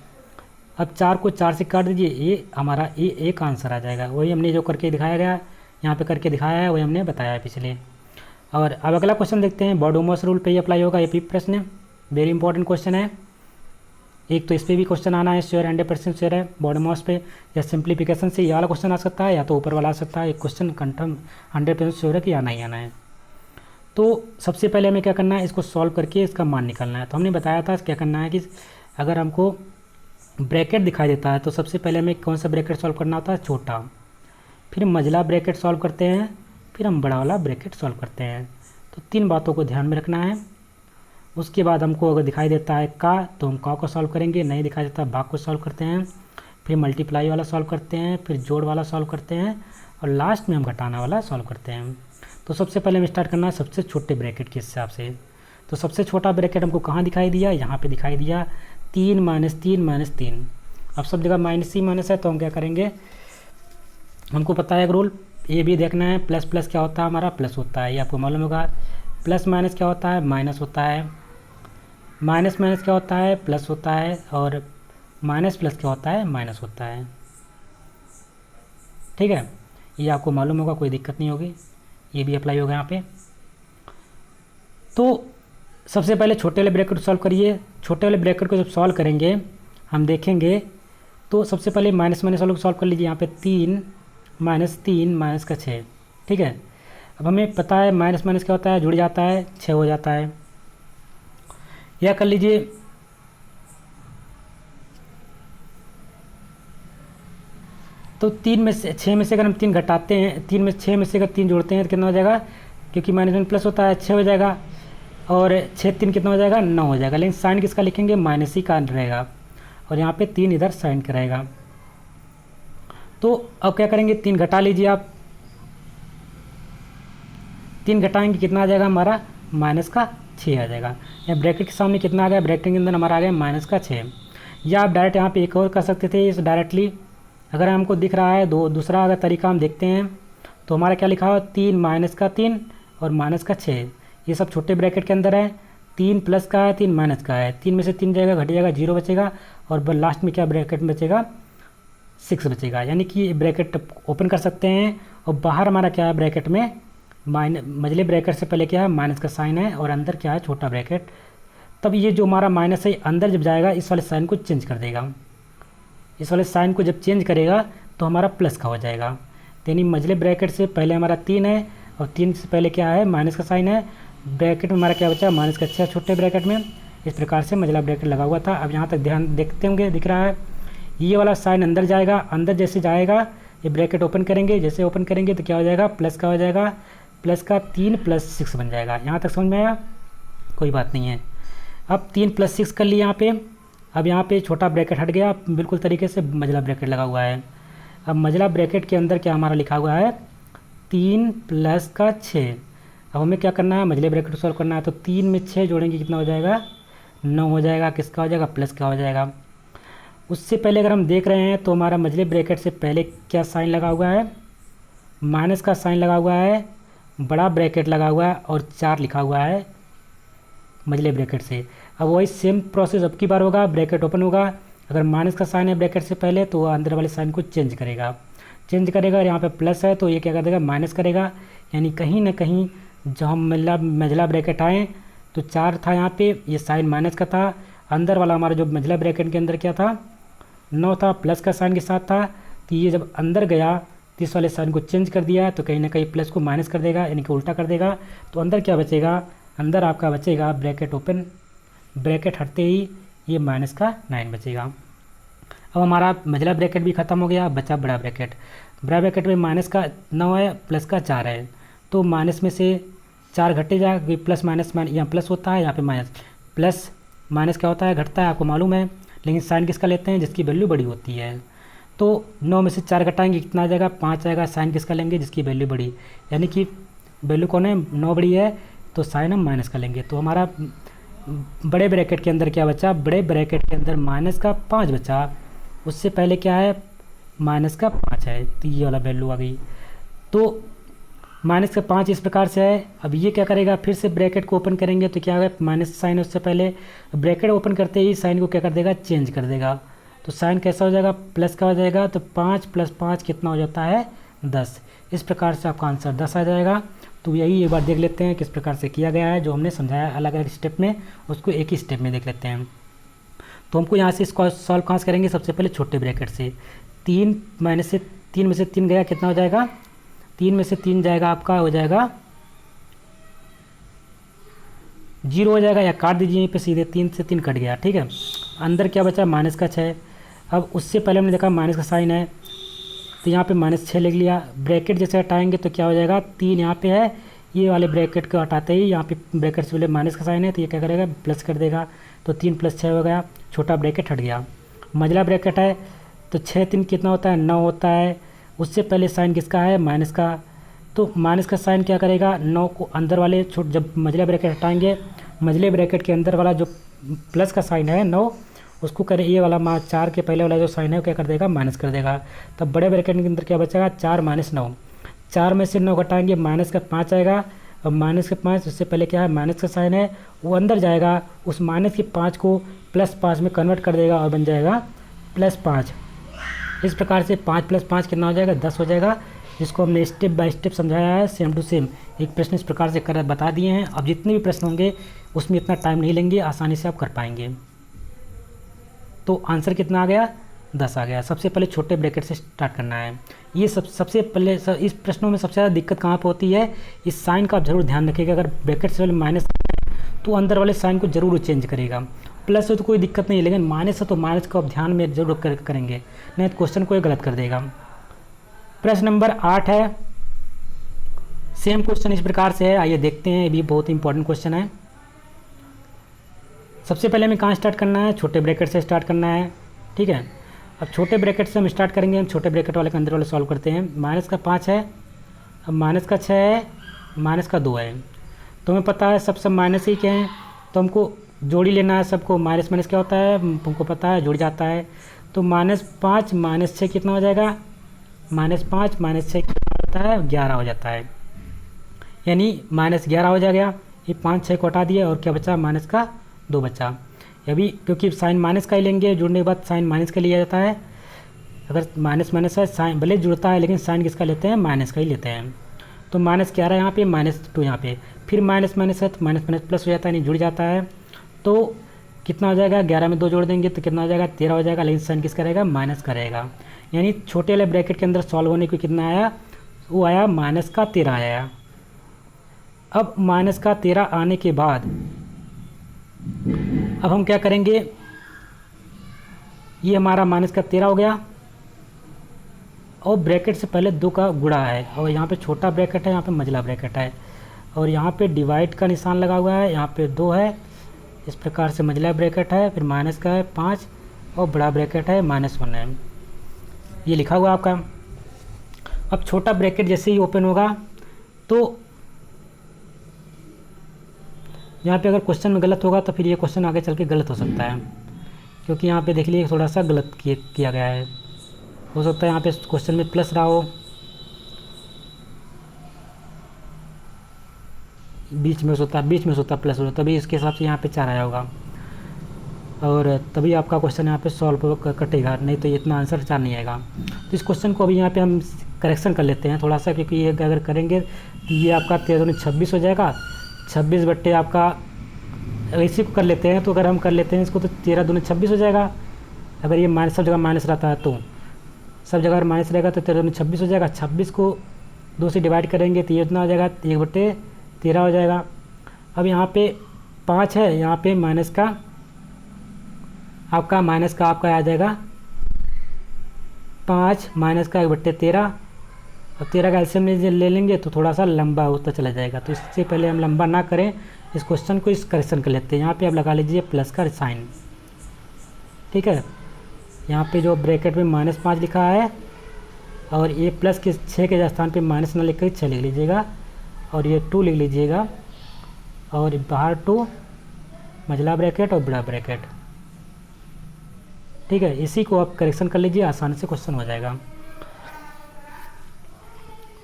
A: अब 4 को 4 से काट दीजिए, ये हमारा ये एक आंसर आ जाएगा। वही हमने जो करके दिखाया गया यहाँ पे करके दिखाया है, वही हमने बताया है पिछले। और अब अगला क्वेश्चन देखते हैं, बॉडोमॉस रूल पे ही अप्लाई होगा, ये भी प्रश्न है, वेरी इंपॉर्टेंट क्वेश्चन है। एक तो इस पर भी क्वेश्चन आना है, श्योर 100% श्योर है बॉडोमॉस पे, या सिंप्लीफिकेशन से ये वाला क्वेश्चन आ सकता है, या तो ऊपर वाला आ सकता है। एक क्वेश्चन कंफर्म 100% श्योर है कि आना ही आना है। तो सबसे पहले हमें क्या करना है, इसको सॉल्व करके इसका मान निकालना है। तो हमने बताया था क्या करना है कि अगर हमको ब्रैकेट दिखाई देता है तो सबसे पहले हमें कौन सा ब्रैकेट सॉल्व करना होता है, छोटा, फिर मझला ब्रैकेट सॉल्व करते हैं, फिर हम बड़ा वाला ब्रैकेट सॉल्व करते हैं। तो 3 बातों को ध्यान में रखना है। उसके बाद हमको अगर दिखाई देता है का तो हम का को सॉल्व करेंगे, नहीं दिखाई देता भाग को सॉल्व करते हैं, फिर मल्टीप्लाई वाला सॉल्व करते हैं, फिर जोड़ वाला सॉल्व करते हैं, और लास्ट में हम घटाना वाला सॉल्व करते हैं। तो सबसे पहले हम स्टार्ट करना है सबसे छोटे ब्रैकेट के हिसाब से। तो सबसे छोटा ब्रैकेट हमको कहाँ दिखाई दिया, यहाँ पे दिखाई दिया 3 - 3 - 3। अब सब जगह माइनस ही माइनस है, तो हम क्या करेंगे, हमको पता है एक रूल, ये भी देखना है, प्लस प्लस क्या होता है हमारा, प्लस होता है, ये आपको मालूम होगा। प्लस माइनस क्या होता है, माइनस होता है। माइनस माइनस क्या होता है, प्लस होता है। और माइनस प्लस क्या होता है, माइनस होता है। ठीक है, ये आपको मालूम होगा, कोई दिक्कत नहीं होगी, ये भी अप्लाई होगा यहाँ पे। तो सबसे पहले छोटे वाले ब्रैकेट को सॉल्व करिए। छोटे वाले ब्रैकेट को जब सॉल्व करेंगे हम देखेंगे, तो सबसे पहले माइनस माइनस वालों को सॉल्व कर लीजिए। यहाँ पे 3 - 3 माइनस का 6। ठीक है, अब हमें पता है माइनस माइनस क्या होता है, जुड़ जाता है, 6 हो जाता है। यह कर लीजिए, तो 3 में से 6 में से अगर हम 3 घटाते हैं, 6 में से अगर 3 जोड़ते हैं तो कितना हो जाएगा, क्योंकि माइनस में प्लस होता है, 6 हो जाएगा। और 6 3 कितना हो जाएगा, 9 हो जाएगा। लेकिन साइन किसका लिखेंगे, माइनस ही का रहेगा, और यहाँ पे 3 इधर साइन का रहेगा। तो अब क्या करेंगे, 3 घटा लीजिए आप, 3 घटाएंगे कितना आ जाएगा हमारा, माइनस का 6 आ जाएगा। या ब्रैकेट के सामने कितना आ गया, ब्रैकेट के अंदर हमारा आ गया माइनस का 6। या आप डायरेक्ट यहाँ पे एक और कर सकते थे इस डायरेक्टली, अगर हमको दिख रहा है दूसरा अगर तरीका हम देखते हैं, तो हमारा क्या लिखा हुआ, 3 माइनस का 3 और माइनस का 6, ये सब छोटे ब्रैकेट के अंदर है। 3 प्लस का है, 3 माइनस का है, 3 में से 3 जाएगा, घट जाएगा, 0 बचेगा, और लास्ट में क्या ब्रैकेट में बचेगा, 6 बचेगा। यानी कि ब्रैकेट ओपन कर सकते हैं, और बाहर हमारा क्या है ब्रैकेट में, मझले ब्रैकेट से पहले क्या है, माइनस का साइन है, और अंदर क्या है, छोटा ब्रैकेट। तब ये जो हमारा माइनस है अंदर जब जाएगा, इस वाले साइन को चेंज कर देगा। इस वाले साइन को जब चेंज करेगा तो हमारा प्लस का हो जाएगा। यानी मझले ब्रैकेट से पहले हमारा 3 है, और 3 से पहले क्या है, माइनस का साइन है, ब्रैकेट में हमारा क्या बचा, माइनस का 6 छोटे ब्रैकेट में। इस प्रकार से मझला ब्रैकेट लगा हुआ था। अब यहाँ तक ध्यान देखते होंगे, दिख रहा है, ये वाला साइन अंदर जाएगा, अंदर जैसे जाएगा ये ब्रैकेट ओपन करेंगे, जैसे ओपन करेंगे तो क्या हो जाएगा, प्लस का हो जाएगा, प्लस का 3 + 6 बन जाएगा। यहाँ तक समझ में आया, कोई बात नहीं है। अब 3 + 6 कर लिए यहाँ पे। अब यहाँ पे छोटा ब्रैकेट हट गया, बिल्कुल तरीके से मझला ब्रैकेट लगा हुआ है। अब मझला ब्रैकेट के अंदर क्या हमारा लिखा हुआ है, 3 + का 6। अब हमें क्या करना है, मझले ब्रैकेट सॉल्व करना है। तो 3 में 6 जोड़ेंगे कितना हो जाएगा, 9 हो जाएगा। किसका हो जाएगा, प्लस का हो जाएगा। उससे पहले अगर हम देख रहे हैं तो हमारा मझले ब्रैकेट से पहले क्या साइन लगा हुआ है, माइनस का साइन लगा हुआ है, बड़ा ब्रैकेट लगा हुआ है, और 4 लिखा हुआ है मझले ब्रैकेट से। अब वही सेम प्रोसेस अब की बार होगा, ब्रैकेट ओपन होगा, अगर माइनस का साइन है ब्रैकेट से पहले तो वह अंदर वाले साइन को चेंज करेगा। यहाँ पे प्लस है तो ये क्या कर देगा, माइनस करेगा। यानी कहीं ना कहीं जब हम मझला ब्रैकेट आए तो 4 था, यहाँ पे ये साइन माइनस का था। अंदर वाला हमारा जो मझला ब्रैकेट के अंदर क्या था, 9 था, प्लस का साइन के साथ था। तो ये जब अंदर गया तो इस वाले साइन को चेंज कर दिया, तो कहीं ना कहीं प्लस को माइनस कर देगा, यानी कि उल्टा कर देगा। तो अंदर क्या बचेगा, अंदर आपका बचेगा ब्रैकेट ओपन, ब्रैकेट हटते ही ये माइनस का 9 बचेगा। अब हमारा मझला ब्रैकेट भी ख़त्म हो गया, बचा बड़ा ब्रैकेट। बड़ा ब्रैकेट में माइनस का 9 है, प्लस का 4 है, तो माइनस में से 4 घटे जाएगा, प्लस माइनस यहाँ प्लस होता है, यहाँ पे माइनस। प्लस माइनस क्या होता है, घटता है, आपको मालूम है। लेकिन साइन किसका लेते हैं, जिसकी वैल्यू बड़ी होती है। तो 9 में से 4 घटाएंगे कितना आ जाएगा, 5 आएगा। साइन किसका लेंगे, जिसकी वैल्यू बड़ी, यानी कि वैल्यू कौन है, 9 बड़ी है, तो साइन हम माइनस का लेंगे। तो हमारा बड़े ब्रैकेट के अंदर क्या बचा, बड़े ब्रैकेट के अंदर माइनस का 5 बचा। उससे पहले क्या है, माइनस का 5 है, तो ये वाला वैल्यू आ गई। तो माइनस का 5 इस प्रकार से है। अब ये क्या करेगा, फिर से ब्रैकेट को ओपन करेंगे तो क्या होगा, माइनस साइन है उससे पहले, ब्रैकेट ओपन करते ही साइन को क्या कर देगा, चेंज कर देगा। तो साइन कैसा हो जाएगा, प्लस का हो जाएगा। तो 5 + 5 कितना हो जाता है, 10। इस प्रकार से आपका आंसर 10 आ जाएगा। तो यही एक बार देख लेते हैं किस प्रकार से किया गया है। जो हमने समझाया अलग अलग स्टेप में, उसको एक ही स्टेप में देख लेते हैं। तो हमको यहाँ से इसको सॉल्व कहाँ से करेंगे? सबसे पहले छोटे ब्रैकेट से 3 में से 3 गया, कितना हो जाएगा? 3 में से 3 जाएगा, आपका हो जाएगा 0 हो जाएगा, या काट दीजिए यहीं पे सीधे, 3 से 3 कट गया, ठीक है। अंदर क्या बचा? माइनस का 6। अब उससे पहले हमने देखा माइनस का साइन है, तो यहाँ पे -6 लिख लिया। ब्रैकेट जैसे हटाएंगे तो क्या हो जाएगा? 3 यहाँ पे है, ये वाले ब्रैकेट को हटाते ही यहाँ पे ब्रैकेट से पहले माइनस का साइन है, तो ये क्या करेगा? प्लस कर देगा, तो 3 + 6 हो गया, छोटा ब्रैकेट हट गया। मझला ब्रैकेट है तो 6 3 कितना होता है? 9 होता है। उससे पहले साइन किसका है? माइनस का, तो माइनस का साइन क्या करेगा? 9 को अंदर वाले जब मझले ब्रैकेट हटाएंगे, मझले ब्रैकेट के अंदर वाला जो प्लस का साइन है 9, उसको करे ये वाला 4 के पहले वाला जो साइन है वो क्या कर देगा? माइनस कर देगा। तब बड़े ब्रैकेट के अंदर क्या बचेगा? 4 - 9। 4 में से 9 घटाएंगे, माइनस का 5 आएगा, और माइनस के 5 उससे पहले क्या है? माइनस का साइन है, वो अंदर जाएगा, उस माइनस के 5 को +5 में कन्वर्ट कर देगा और बन जाएगा +5। इस प्रकार से 5 + 5 कितना हो जाएगा? 10 हो जाएगा, जिसको हमने स्टेप बाय स्टेप समझाया है, सेम टू सेम। एक प्रश्न इस प्रकार से कर बता दिए हैं। अब जितने भी प्रश्न होंगे उसमें इतना टाइम नहीं लेंगे, आसानी से आप कर पाएंगे। तो आंसर कितना आ गया? 10 आ गया। सबसे पहले छोटे ब्रैकेट से स्टार्ट करना है। ये सबसे पहले इस प्रश्नों में सबसे ज़्यादा दिक्कत कहाँ पर होती है? इस साइन का आप जरूर ध्यान रखिएगा। अगर ब्रैकेट से पहले माइनस तो अंदर वाले साइन को जरूर चेंज करेगा। प्लस है तो कोई दिक्कत नहीं है, लेकिन माइनस है तो माइनस को आप ध्यान में जरूर करेंगे, नहीं तो क्वेश्चन को गलत कर देगा। प्रश्न नंबर 8 है, सेम क्वेश्चन इस प्रकार से है, आइए देखते हैं। ये भी बहुत इंपॉर्टेंट क्वेश्चन है। सबसे पहले हमें कहाँ स्टार्ट करना है? छोटे ब्रैकेट से स्टार्ट करना है, ठीक है। अब छोटे ब्रैकेट से हम स्टार्ट करेंगे। हम छोटे ब्रैकेट वाले के अंदर वाले सॉल्व करते हैं। माइनस का 5 है, अब माइनस का 6 है, माइनस का 2 है। तो हमें पता है सब माइनस ही क्या है, तो हमको जोड़ी लेना है सबको। माइनस माइनस क्या होता है हमको पता है, जुड़ जाता है। तो -5 - 6 कितना हो जाएगा? -5 - 6 कितना होता है? 11 हो जाता है, यानी -11 हो जाएगा। ये 5 6 को हटा दिया और क्या बचा? माइनस का 2 बचा। अभी क्योंकि साइन माइनस का ही लेंगे, जुड़ने के बाद साइन माइनस का लिया जाता है। अगर माइनस माइनस है, साइन भले जुड़ता है लेकिन साइन किसका लेते हैं? माइनस का ही लेते हैं। तो -11 यहाँ पे, -2 यहाँ पे, फिर माइनस माइनस है तो माइनस माइनस प्लस हो जाता है, नहीं जुड़ जाता है। तो कितना हो जाएगा? 11 में 2 जोड़ देंगे तो कितना हो जाएगा? 13 हो जाएगा, लेकिन साइन किसका रहेगा? माइनस का रहेगा। यानी छोटे वाले ब्रैकेट के अंदर सॉल्व होने को कितना आया? वो आया -13 आया। अब -13 आने के बाद अब हम क्या करेंगे? ये हमारा -13 हो गया, और ब्रैकेट से पहले 2 का गुणा है, और यहाँ पे छोटा ब्रैकेट है, यहाँ पे मझला ब्रैकेट है, और यहाँ पे डिवाइड का निशान लगा हुआ है, यहाँ पे 2 है। इस प्रकार से मझला ब्रैकेट है, फिर माइनस का है 5, और बड़ा ब्रैकेट है -1 है। ये लिखा हुआ आपका। अब छोटा ब्रैकेट जैसे ही ओपन होगा तो यहाँ पे अगर क्वेश्चन में गलत होगा तो फिर ये क्वेश्चन आगे चल के गलत हो सकता है, क्योंकि यहाँ पे देख लीजिए थोड़ा सा गलत किया गया है। हो सकता है यहाँ पे क्वेश्चन में प्लस रहा हो, बीच में होता प्लस हो, तभी इसके हिसाब से यहाँ पे 4 आया होगा, और तभी आपका क्वेश्चन यहाँ पे सॉल्व कटेगा, नहीं तो इतना आंसर 4 नहीं आएगा। तो इस क्वेश्चन को अभी यहाँ पे हम करेक्शन कर लेते हैं थोड़ा सा, क्योंकि ये अगर करेंगे तो ये आपका 13 26 हो जाएगा। 26 बट्टे आपका, इसी को कर लेते हैं, तो अगर हम कर लेते हैं इसको तो 13 दूनी 26 हो जाएगा। अगर ये माइनस सब जगह माइनस रहता है तो सब जगह अगर माइनस रहेगा तो 13 दूनी 26 हो जाएगा। 26 को 2 से डिवाइड करेंगे तो ये इतना हो जाएगा, 1/13 हो जाएगा। अब यहाँ पे 5 है, यहाँ पे माइनस का आपका आ जाएगा 5 माइनस का 1/13, और 13 का एलसीएम में ले लेंगे तो थोड़ा सा लंबा होता चला जाएगा। तो इससे पहले हम लंबा ना करें, इस क्वेश्चन को इस करेक्शन कर लेते हैं। यहाँ पे आप लगा लीजिए प्लस का साइन, ठीक है। यहाँ पे जो ब्रैकेट में -5 लिखा है, और ये प्लस के 6 के स्थान पे माइनस ना लिख कर 6 लिख लीजिएगा, और ये 2 लिख लीजिएगा, और बाहर 2 मझला ब्रैकेट और बड़ा ब्रैकेट, ठीक है। इसी को आप करेक्शन कर लीजिए, आसानी से क्वेश्चन हो जाएगा।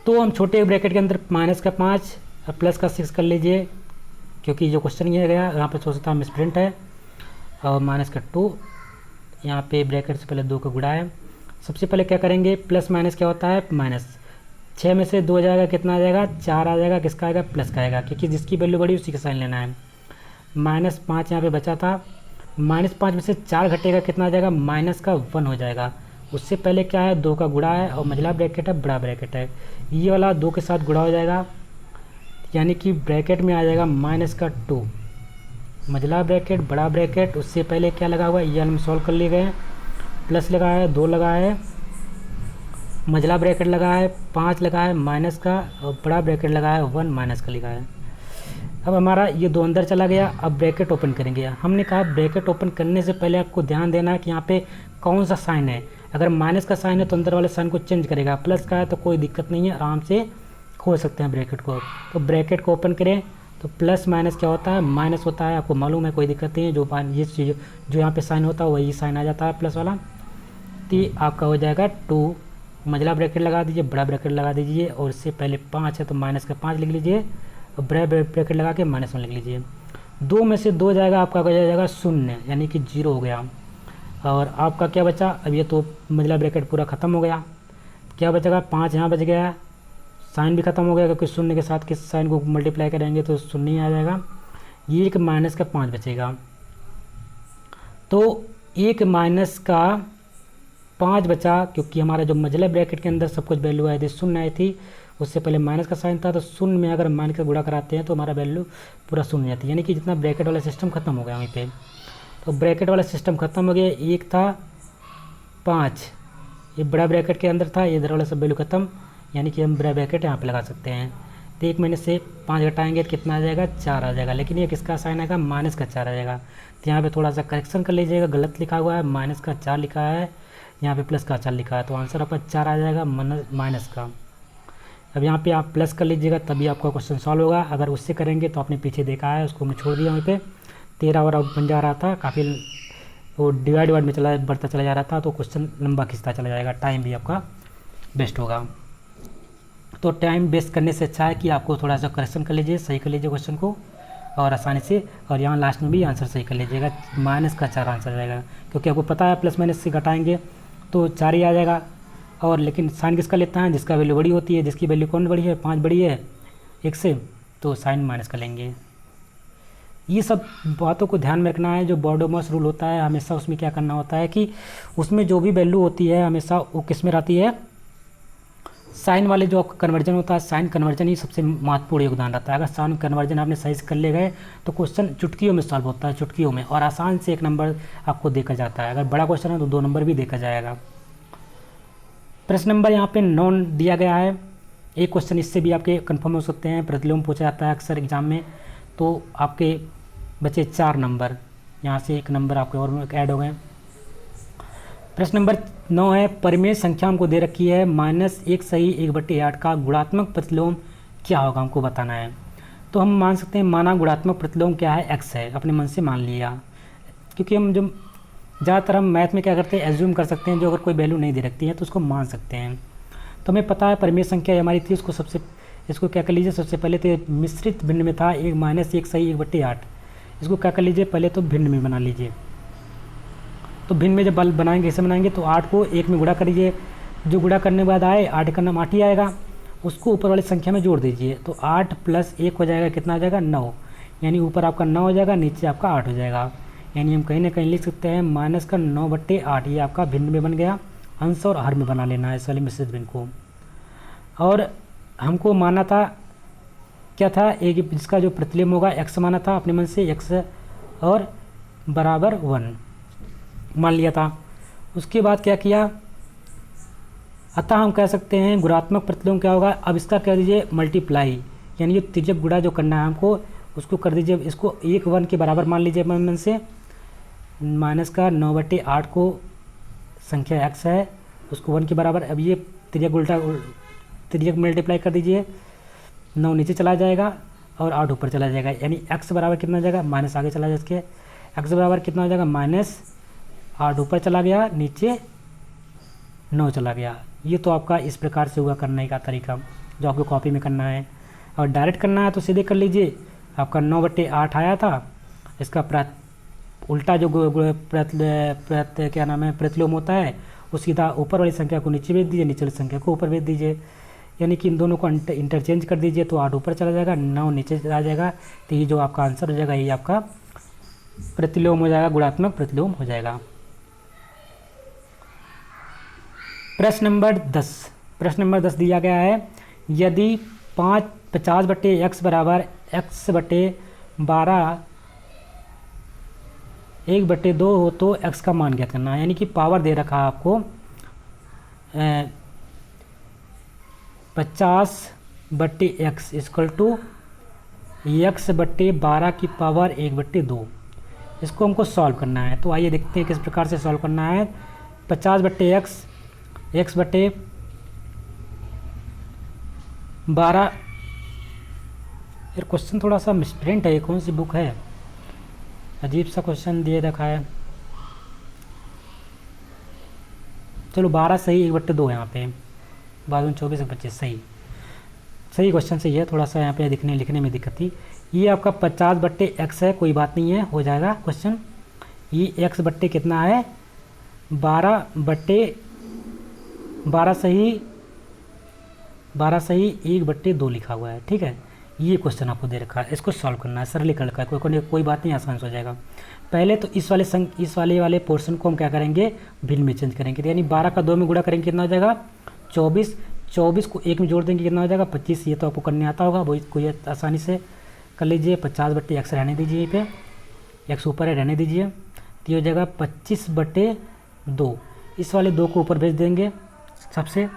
A: तो हम छोटे ब्रैकेट के अंदर माइनस का 5 और प्लस का 6 कर लीजिए, क्योंकि जो क्वेश्चन ये गया यहाँ पे सोच सकता मिसप्रिंट है, और माइनस का 2 यहाँ पे ब्रैकेट से पहले 2 का गुणा है। सबसे पहले क्या करेंगे? प्लस माइनस क्या होता है? माइनस। 6 में से 2 जाएगा, कितना आ जाएगा, 4 आ जाएगा। किसका आएगा, प्लस का आएगा, क्योंकि जिसकी वैल्यू बड़ी उसी का साइन लेना है। -5 यहाँ पे बचा था, -5 में से 4 घटेगा, कितना आ जाएगा, माइनस का 1 हो जाएगा। उससे पहले क्या है, 2 का गुणा है और मझला ब्रैकेट है, बड़ा ब्रैकेट है। ये वाला 2 के साथ गुणा हो जाएगा, यानी कि ब्रैकेट में आ जाएगा -2, मझला ब्रैकेट बड़ा ब्रैकेट। उससे पहले क्या लगा हुआ है, ये हम सॉल्व कर लिए गए। प्लस लगा है, 2 लगा है, मझला ब्रैकेट लगा है, 5 लगा है माइनस का, और बड़ा ब्रैकेट लगा है 1 माइनस का लिखा है। अब हमारा ये 2 अंदर चला गया। अब ब्रैकेट ओपन करेंगे। हमने कहा ब्रैकेट ओपन करने से पहले आपको ध्यान देना है कि यहाँ पे कौन सा साइन है। अगर माइनस का साइन है तो अंदर वाले साइन को चेंज करेगा, प्लस का है तो कोई दिक्कत नहीं है, आराम से खोल सकते हैं ब्रैकेट को। तो ब्रैकेट को ओपन करें तो प्लस माइनस क्या होता है, माइनस होता है, आपको मालूम है, कोई दिक्कत नहीं है। जो ये चीज़ जो यहाँ पे साइन होता है वही साइन आ जाता है प्लस वाला। तो आपका हो जाएगा 2, मझला ब्रैकेट लगा दीजिए, बड़ा ब्रैकेट लगा दीजिए, और इससे पहले 5 है तो माइनस का 5 लिख लीजिए, और बड़ा ब्रैकेट लगा के -1 लिख लीजिए। 2 में से 2 जाएगा, आपका हो जाएगा 0, यानी कि 0 हो गया। और आपका क्या बचा, अब ये तो मझला ब्रैकेट पूरा ख़त्म हो गया। क्या बचेगा, 5 यहाँ बच गया, साइन भी ख़त्म हो गया, क्योंकि 0 के साथ किस साइन को मल्टीप्लाई करेंगे तो 0 ही आ जाएगा। ये एक माइनस का 5 बचेगा, तो एक माइनस का 5 बचा, क्योंकि हमारा जो मझले ब्रैकेट के अंदर सब कुछ वैल्यू आई थी 0 आई थी, उससे पहले माइनस का साइन था, तो 0 में अगर माइनस का गुणा कराते हैं तो हमारा वैल्यू पूरा 0 जाती है, यानी कि जितना ब्रैकेट वाला सिस्टम खत्म हो गया वहीं पे। तो ब्रैकेट वाला सिस्टम खत्म हो गया। एक था 5, ये बड़ा ब्रैकेट के अंदर था, ये इधर वाला सब वैल्यू खत्म, यानी कि हम बड़ा ब्रैकेट यहाँ पे लगा सकते हैं। तो 1 में से 5 घटाएंगे तो कितना आ जाएगा, 4 आ जाएगा, लेकिन ये किसका साइन आएगा, माइनस का 4 आ जाएगा। तो यहाँ पे थोड़ा सा करेक्शन कर लीजिएगा, गलत लिखा हुआ है, माइनस का 4 लिखा है, यहाँ पे प्लस का 4 लिखा है, तो आंसर आपका 4 आ जाएगा माइनस का। अब यहाँ पे आप प्लस कर लीजिएगा, तभी आपका क्वेश्चन सॉल्व होगा। अगर उससे करेंगे तो आपने पीछे देखा है, उसको मैं छोड़ दिया वहीं पे। 13 और अब बन जा रहा था, काफ़ी वो डिवाइड में बढ़ता चला जा रहा था, तो क्वेश्चन लंबा खिंचता चला जाएगा, टाइम भी आपका वेस्ट होगा। तो टाइम वेस्ट करने से अच्छा है कि आपको थोड़ा सा करेक्शन कर लीजिए, सही कर लीजिए क्वेश्चन को, और आसानी से, और यहाँ लास्ट में भी आंसर सही कर लीजिएगा। माइनस का 4 आंसर रहेगा, क्योंकि आपको पता है प्लस माइनस से घटाएंगे तो 4 ही आ जाएगा। और लेकिन साइन किसका लेता है, जिसका वैल्यू बड़ी होती है, जिसकी वैल्यू कौन बड़ी है, 5 बड़ी है 1 से, तो साइन माइनस कर लेंगे। ये सब बातों को ध्यान में रखना है। जो बॉर्डोमॉस रूल होता है, हमेशा उसमें क्या करना होता है कि उसमें जो भी वैल्यू होती है हमेशा वो किस में रहती है, साइन वाले जो कन्वर्जन होता है, साइन कन्वर्जन ही सबसे महत्वपूर्ण योगदान रहता है। अगर साइन कन्वर्जन आपने सही से कर ले गए तो क्वेश्चन चुटकियों में सॉल्व होता है, चुटकियों में, और आसान से 1 नंबर आपको देखा जाता है। अगर बड़ा क्वेश्चन है तो 2 नंबर भी देखा जाएगा। प्रश्न नंबर यहाँ पे 9 दिया गया है। एक क्वेश्चन इससे भी आपके कंफर्म हो सकते हैं, प्रतिलोम पूछा जाता है अक्सर एग्जाम में। तो आपके बचे 4 नंबर, यहाँ से 1 नंबर आपके और ऐड हो गए। प्रश्न नंबर 9 है, परिमेय संख्या हमको दे रखी है -1 सही 1/8 का गुणात्मक प्रतिलोम क्या होगा, हमको बताना है। तो हम मान सकते हैं, माना गुणात्मक प्रतिलोम क्या है, x है, अपने मन से मान लिया, क्योंकि हम जो ज़्यादातर हम मैथ में क्या करते हैं, एज्यूम कर सकते हैं, जो अगर कोई वैल्यू नहीं दे रखती है तो उसको मान सकते हैं। तो हमें पता है परिमेय संख्या हमारी थी, इसको क्या कर लीजिए, सबसे पहले तो मिश्रित भिन्न में था, -1 सही 1/8, इसको क्या कर लीजिए, पहले तो भिन्न में बना लीजिए। तो भिन्न में जब बल बनाएंगे, ऐसे बनाएंगे, तो 8 को 1 में गुणा कर लीजिए, जो गुणा करने के बाद आए 8 का नाम 8 ही आएगा, उसको ऊपर वाली संख्या में जोड़ दीजिए। तो 8 + 1 हो जाएगा, कितना हो जाएगा, 9, यानी ऊपर आपका 9 हो जाएगा, नीचे आपका 8 हो जाएगा। यानी हम कहीं ना कहीं लिख सकते हैं -9/8, ये आपका भिन्न में बन गया। अंश और हर में बना लेना है इस वाले मिश्रित भिन्न को। और हमको माना था क्या था, एक जिसका जो प्रतिलोम होगा x माना था अपने मन से, x और बराबर 1 मान लिया था। उसके बाद क्या किया, अतः हम कह सकते हैं गुणात्मक प्रतिलोम क्या होगा। अब इसका कह दीजिए मल्टीप्लाई, यानी जो तिर्यक गुणा जो करना है हमको, उसको कर दीजिए, इसको 1 के बराबर मान लीजिए अपने मन से। -9/8 को संख्या x है, उसको 1 के बराबर। अब ये तिर्यक मल्टीप्लाई कर दीजिए, 9 नीचे चला जाएगा और 8 ऊपर चला जाएगा, यानी x बराबर कितना हो जाएगा, माइनस आगे चला जाए इसके, x बराबर कितना हो जाएगा, -8 ऊपर चला गया, नीचे 9 चला गया। ये तो आपका इस प्रकार से हुआ करने का तरीका, जो आपको कॉपी में करना है। और डायरेक्ट करना है तो सीधे कर लीजिए, आपका 9/8 आया था, इसका उल्टा जो क्या नाम है प्रतिलोम होता है, वो सीधा ऊपर वाली संख्या को नीचे भेज दीजिए, नीचे वाली संख्या को ऊपर भेज दीजिए। यानी कि इन दोनों को इंटरचेंज कर दीजिए तो 8 ऊपर चला जाएगा, 9 नीचे आ जाएगा। तो ये जो आपका आंसर हो जाएगा ये आपका प्रतिलोम हो जाएगा, गुणात्मक प्रतिलोम हो जाएगा। प्रश्न नंबर 10 दिया गया है, यदि 50/x बराबर x/12 1/2 हो तो x का मान ज्ञात करना है। यानी कि पावर दे रखा है आपको 50/x इक्वल टू x/12 की पावर 1/2। इसको हमको सॉल्व करना है। तो आइए देखते हैं किस प्रकार से सॉल्व करना है। 50/x x/12। यार क्वेश्चन थोड़ा सा मिसप्रिंट है, कौन सी बुक है, अजीब सा क्वेश्चन दिए रखा है। चलो 12 सही, 1/2 है यहाँ पे, 12 24 25 सही क्वेश्चन सही है। थोड़ा सा यहाँ पे लिखने में दिक्कत थी। ये आपका 50/x है, कोई बात नहीं है, हो जाएगा क्वेश्चन। ये x बट्टे कितना है 12 सही 1/2 लिखा हुआ है। ठीक है, ये क्वेश्चन आपको दे रखा है, इसको सॉल्व करना है, सरलीकरण का कोई बात नहीं, आसान हो जाएगा। पहले तो इस वाले पोर्शन को हम क्या करेंगे, भिन्न में चेंज करेंगे। तो यानी 12 का 2 में गुणा करेंगे कितना हो जाएगा 24 को 1 में जोड़ देंगे कितना हो जाएगा 25। ये तो आपको करने आता होगा, वही कोई आसानी से कर लीजिए। 50/x रहने दीजिए, यहीं पे x ऊपर है रहने दीजिए। तो ये हो जाएगा 25/2। इस वाले 2 को ऊपर भेज देंगे सबसे,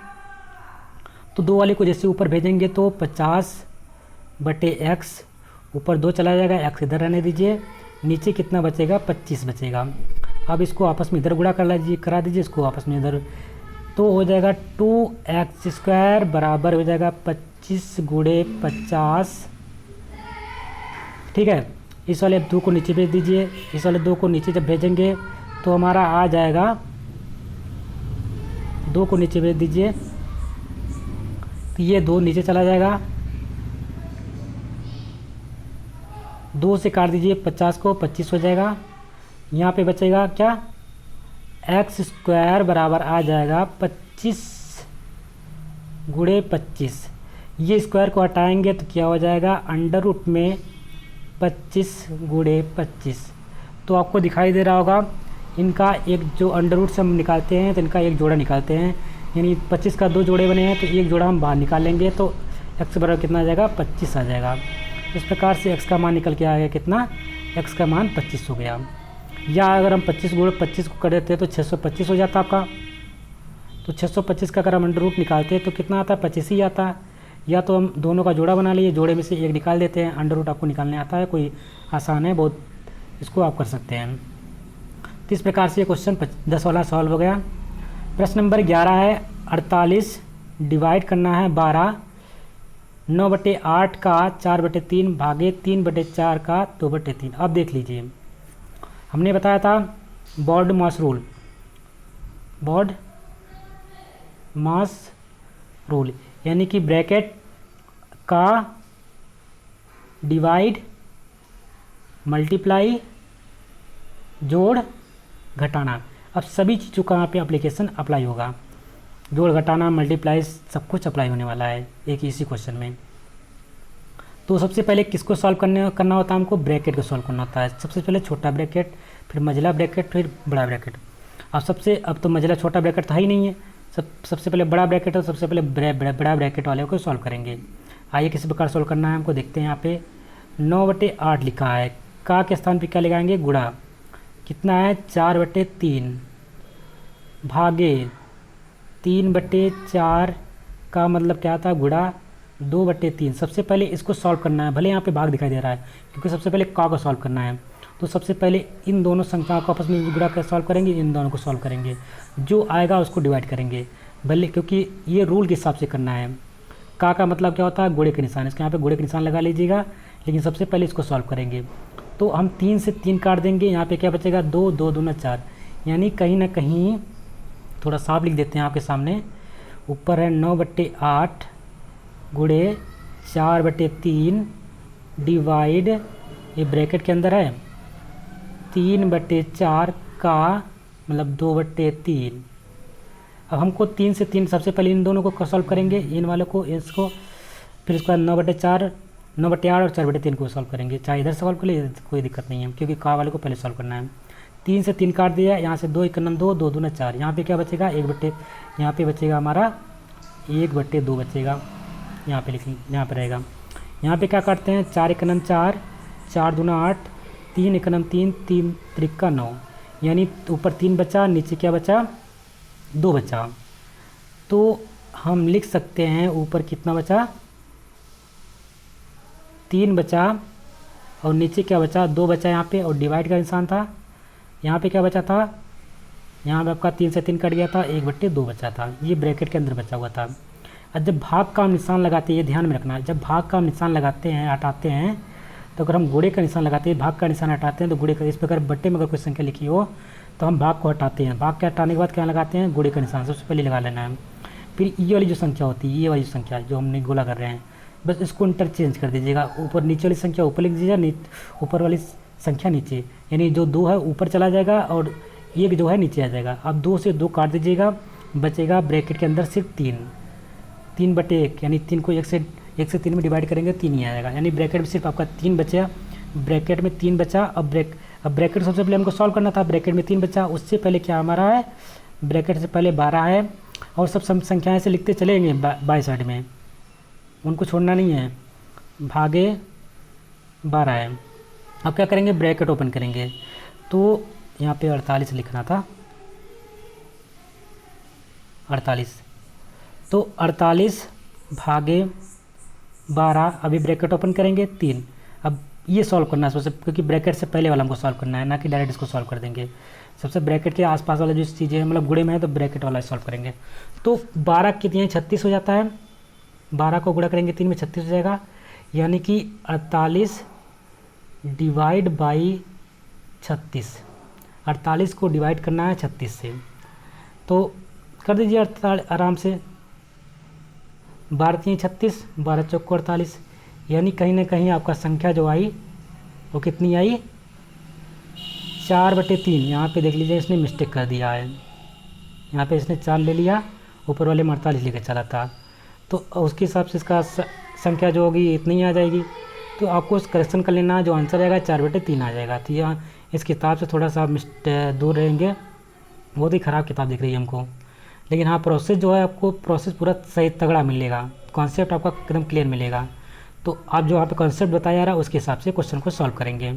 A: तो 2 वाले को जैसे ऊपर भेजेंगे तो 50/x ऊपर 2 चला जाएगा, x इधर रहने दीजिए, नीचे कितना बचेगा 25 बचेगा। अब इसको आपस में इधर गुणा करा दीजिए, इसको आपस में इधर, तो हो जाएगा 2x² बराबर हो जाएगा 25 × 50। ठीक है, इस वाले 2 को नीचे भेज दीजिए, इस वाले 2 को नीचे जब भेजेंगे तो हमारा आ जाएगा, 2 को नीचे भेज दीजिए तो ये 2 नीचे चला जाएगा, 2 से काट दीजिए 50 को, 25 हो जाएगा। यहाँ पे बचेगा क्या x² बराबर आ जाएगा 25 × 25। ये स्क्वायर को हटाएंगे तो क्या हो जाएगा √ में 25 × 25। तो आपको दिखाई दे रहा होगा, इनका एक जो √ से हम निकालते हैं तो इनका एक जोड़ा निकालते हैं, यानी 25 का 2 जोड़े बने हैं तो एक जोड़ा हम बाहर निकालेंगे तो x बराबर कितना आ जाएगा 25 आ जाएगा। इस प्रकार से x का मान निकल के आ गया कितना, x का मान 25 हो गया। या अगर हम 25 × 25 को कर देते तो 625 हो जाता आपका। तो 625 का अगर हम √ निकालते हैं तो कितना आता है 25 ही आता। या तो हम दोनों का जोड़ा बना लिए, जोड़े में से एक निकाल देते हैं, √ आपको निकालने आता है, कोई आसान है बहुत, इसको आप कर सकते हैं। तो इस प्रकार से ये क्वेश्चन 10 वाला सॉल्व हो गया। प्रश्न नंबर 11 है, 48 डिवाइड करना है 12, 9/8 का 4/3 भागे 3/4 का 2/3। अब देख लीजिए, हमने बताया था बॉड मास रूल, यानी कि ब्रैकेट का डिवाइड मल्टीप्लाई जोड़ घटाना। अब सभी चीज़ों का यहाँ पे एप्लीकेशन अप्लाई होगा, जोड़ घटाना मल्टीप्लाई सब कुछ अप्लाई होने वाला है एक इसी क्वेश्चन में। तो सबसे पहले किसको सॉल्व करना होता है, हमको ब्रैकेट को सॉल्व करना होता है। सबसे पहले छोटा ब्रैकेट, फिर मझला ब्रैकेट, फिर बड़ा ब्रैकेट। अब तो मझला छोटा ब्रैकेट था ही नहीं है, सबसे पहले बड़ा ब्रैकेट है, सबसे पहले बड़ा ब्रैकेट वाले को सॉल्व करेंगे। आइए किस प्रकार सॉल्व करना है हमको देखते हैं। यहाँ पे 9/8 लिखा है, का के स्थान पे क्या लगाएंगे गुणा, कितना है 4/3 भागे 3/4 का मतलब क्या था गुणा 2/3। सबसे पहले इसको सॉल्व करना है, भले यहाँ पे भाग दिखाई दे रहा है क्योंकि सबसे पहले का को सॉल्व करना है। तो सबसे पहले इन दोनों संख्याओं को आपस में गुणा कर सॉल्व करेंगे, इन दोनों को सॉल्व करेंगे, जो आएगा उसको डिवाइड करेंगे, भले क्योंकि ये रूल के हिसाब से करना है। का मतलब क्या होता है गुणे के निशान, इसके यहाँ पे गुणे के निशान लगा लीजिएगा, लेकिन सबसे पहले इसको सॉल्व करेंगे। तो हम 3 से 3 काट देंगे, यहाँ पे क्या बचेगा 2, 2 दूना 4, यानी कहीं ना कहीं थोड़ा साफ लिख देते हैं आपके सामने। ऊपर है 9/8 गुणे 4/3 डिवाइड, ये ब्रैकेट के अंदर है 3/4 का मतलब 2/3। अब हमको 3 से 3 सबसे पहले इन दोनों को सॉल्व करेंगे, इन वालों को, इसको, फिर उसके बाद 9/4, 9/8 और 4/3 को सॉल्व करेंगे। चाहे इधर सॉल्व कर लिए कोई दिक्कत नहीं है, क्योंकि का वाले को पहले सॉल्व करना है। 3 से 3 काट दिया, यहाँ से 2 1 2, 2 दूना 4, यहाँ पे क्या बचेगा 1/, यहाँ पे बचेगा हमारा 1/2 बचेगा, यहाँ पे लिखेंगे, यहाँ पे रहेगा। यहाँ पे क्या काटते हैं, 4 1 4, 4 दूना 8, 3 1 3, 3 3 9, यानी ऊपर 3 बचा, नीचे क्या बचा 2 बचा। तो हम लिख सकते हैं ऊपर कितना बचा 3 बचा, और नीचे क्या बचा 2 बचा यहाँ पे, और डिवाइड का निशान था। यहाँ पे क्या बचा था, यहाँ पे आपका 3 से 3 कट गया था, 1/2 बचा था, ये ब्रैकेट के अंदर बचा हुआ था। अब जब भाग का निशान लगाते हैं, ये ध्यान में रखना, जब भाग का निशान लगाते हैं, हटाते हैं, तो अगर हम गुणे का निशान लगाते हैं, भाग का निशान हटाते हैं, तो गुणे का, इस प्रकार बट्टे में अगर कोई संख्या लिखी हो तो हम भाग को हटाते हैं, भाग के हटाने के बाद क्या लगाते हैं, गुणे का निशान सबसे पहले लगा लेना है। फिर ये वाली जो संख्या होती है, ये वाली संख्या जो हमने गोला कर रहे हैं, बस इसको इंटरचेंज कर दीजिएगा, ऊपर नीचे वाली संख्या ऊपर लिख दीजिएगा, ऊपर वाली संख्या नीचे, यानी जो 2 है ऊपर चला जाएगा और 1 जो है नीचे आ जाएगा। अब 2 से 2 काट दीजिएगा, बचेगा ब्रैकेट के अंदर सिर्फ 3/1, यानी 3 को 1 से 3 में डिवाइड करेंगे 3 ही आएगा, यानी ब्रैकेट में सिर्फ आपका 3 बचा, ब्रैकेट में 3 बचा। अब ब्रैकेट सबसे पहले हमको सॉल्व करना था, ब्रैकेट में 3 बचा, उससे पहले क्या हमारा है, ब्रैकेट से पहले 12 है, और सब संख्याएं से लिखते चलेंगे बाई साइड में, उनको छोड़ना नहीं है, भागे 12 है। अब क्या करेंगे, ब्रैकेट ओपन करेंगे, तो यहाँ पे 48 लिखना था, 48, तो 48 भागे 12, अभी ब्रैकेट ओपन करेंगे 3। अब ये सॉल्व करना है सबसे, क्योंकि ब्रैकेट से पहले वाला हमको सॉल्व करना है, ना कि डायरेक्ट इसको सॉल्व कर देंगे। सबसे ब्रैकेट के आसपास वाला जो चीज़ें हैं, मतलब गुणे में है तो ब्रैकेट वाला सॉल्व करेंगे। तो 12 कितनी 36 हो जाता है, 12 को गुणा करेंगे 3 में 36 हो जाएगा, यानी कि 48 डिवाइड बाई 36, 48 को डिवाइड करना है 36 से, तो कर दीजिए आराम से, 12 3 36, 12 चौको 48, यानी कहीं ना कहीं आपका संख्या जो आई वो कितनी आई 4/3। यहाँ पे देख लीजिए इसने मिस्टेक कर दिया है, यहाँ पे इसने 4 ले लिया, ऊपर वाले में 48 लेकर चला था, तो उसके हिसाब से इसका संख्या जो होगी इतनी आ जाएगी। तो आपको उस करेक्शन कर लेना, जो आंसर आएगा 4/3 आ जाएगा। तो यहाँ इस किताब से थोड़ा सा दूर रहेंगे, बहुत ही ख़राब किताब दिख रही है हमको, लेकिन हाँ प्रोसेस जो है आपको प्रोसेस पूरा सही तगड़ा मिलेगा, कॉन्सेप्ट आपका एकदम क्लियर मिलेगा। तो आप जो यहाँ पे कॉन्सेप्ट बताया जा रहा है उसके हिसाब से क्वेश्चन को सॉल्व करेंगे।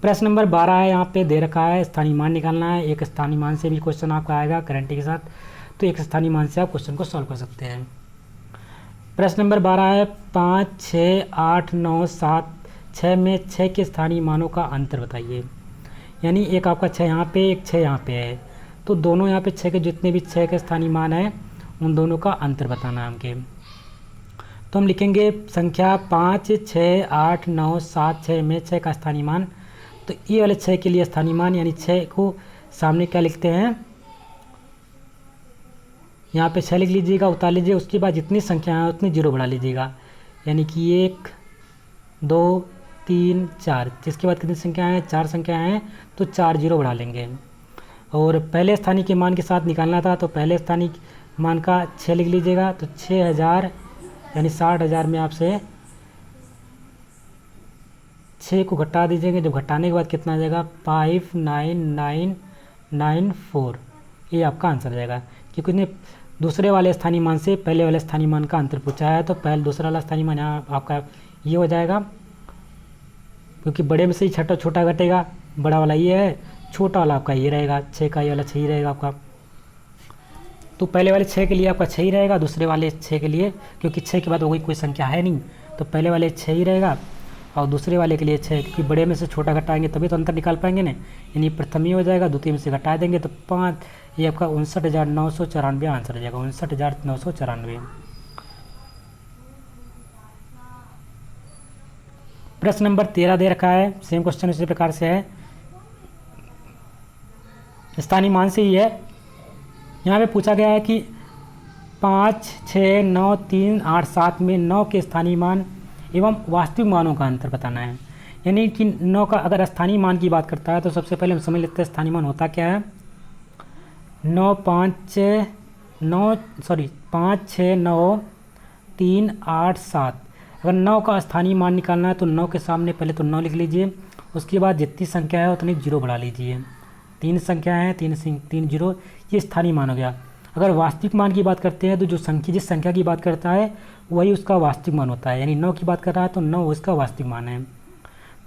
A: प्रश्न नंबर 12 है, यहाँ पे दे रखा है स्थानीय मान निकालना है। एक स्थानीय मान से भी क्वेश्चन आपका आएगा गारंटी के साथ, तो एक स्थानीय मान से आप क्वेश्चन को सॉल्व कर सकते हैं। प्रश्न नंबर 12 है, 5 6 8 9 7 6 में 6 के स्थानीय मानों का अंतर बताइए। यानी एक आपका 6 यहाँ पे, एक 6 यहाँ पे है, तो दोनों यहाँ पे 6 के जितने भी 6 के स्थानीय मान है उन दोनों का अंतर बताना है हमके। तो हम लिखेंगे संख्या 5 6 8 9 7 6 में 6 का स्थानीय मान। तो ये वाले 6 के लिए स्थानीय मान, यानी 6 को सामने क्या लिखते हैं, यहाँ पे 6 लिख लीजिएगा, उतार लीजिए, उसके बाद जितनी संख्या है उतनी जीरो बढ़ा लीजिएगा, यानी कि 1 2 3 4, जिसके बाद कितनी संख्या है 4 संख्या हैं, तो 4 जीरो बढ़ा लेंगे। और पहले स्थानीय के मान के साथ निकालना था, तो पहले स्थानीय मान का 6 लिख लीजिएगा, तो 6000 यानी 60,000 में आपसे 6 को घटा दीजिएगा, जब घटाने के बाद कितना आ जाएगा 59994, ये आपका आंसर आ जाएगा। क्योंकि उसने दूसरे वाले स्थानीय मान से पहले वाले स्थानीय मान का अंतर पूछा है, तो पहले दूसरा वाला स्थानीय मान यहाँ आपका ये हो जाएगा, क्योंकि बड़े में से ही छोटा छोटा घटेगा, बड़ा वाला ये है, छोटा वाला आपका ये रहेगा, 6 का ये वाला 6 ही रहेगा आपका। तो पहले वाले 6 के लिए आपका 6 ही रहेगा, दूसरे वाले 6 के लिए, क्योंकि 6 के बाद वही कोई संख्या है नहीं, तो पहले वाले 6 ही रहेगा, और दूसरे वाले के लिए 6, क्योंकि बड़े में से छोटा घटाएंगे तभी तो अंतर निकाल पाएंगे ना, यानी प्रथम ही हो जाएगा, द्वितीय में से घटा देंगे तो 5, ये आपका 59,994 आंसर हो जाएगा, 59,994। प्रश्न नंबर 13 दे रखा है, सेम क्वेश्चन इसी प्रकार से है, स्थानीय मान से ही है। यहाँ पे पूछा गया है कि 5 6 9 3 8 7 में 9 के स्थानीय मान एवं वास्तविक मानों का अंतर बताना है। यानी कि 9 का अगर स्थानीय मान की बात करता है तो सबसे पहले हम समझ लेते हैं स्थानीय मान होता क्या है। 9 5 5 6 9 3 8 7। अगर 9 का स्थानीय मान निकालना है तो 9 के सामने पहले तो 9 लिख लीजिए, उसके बाद जितनी संख्या है उतनी जीरो बढ़ा लीजिए। 3 संख्या है, 3 जीरो, ये स्थानीय मान हो गया। अगर वास्तविक मान की बात करते हैं तो जो संख्या जिस संख्या की बात करता है वही उसका वास्तविक मान होता है, यानी 9 की बात कर रहा है तो 9 उसका वास्तविक मान है।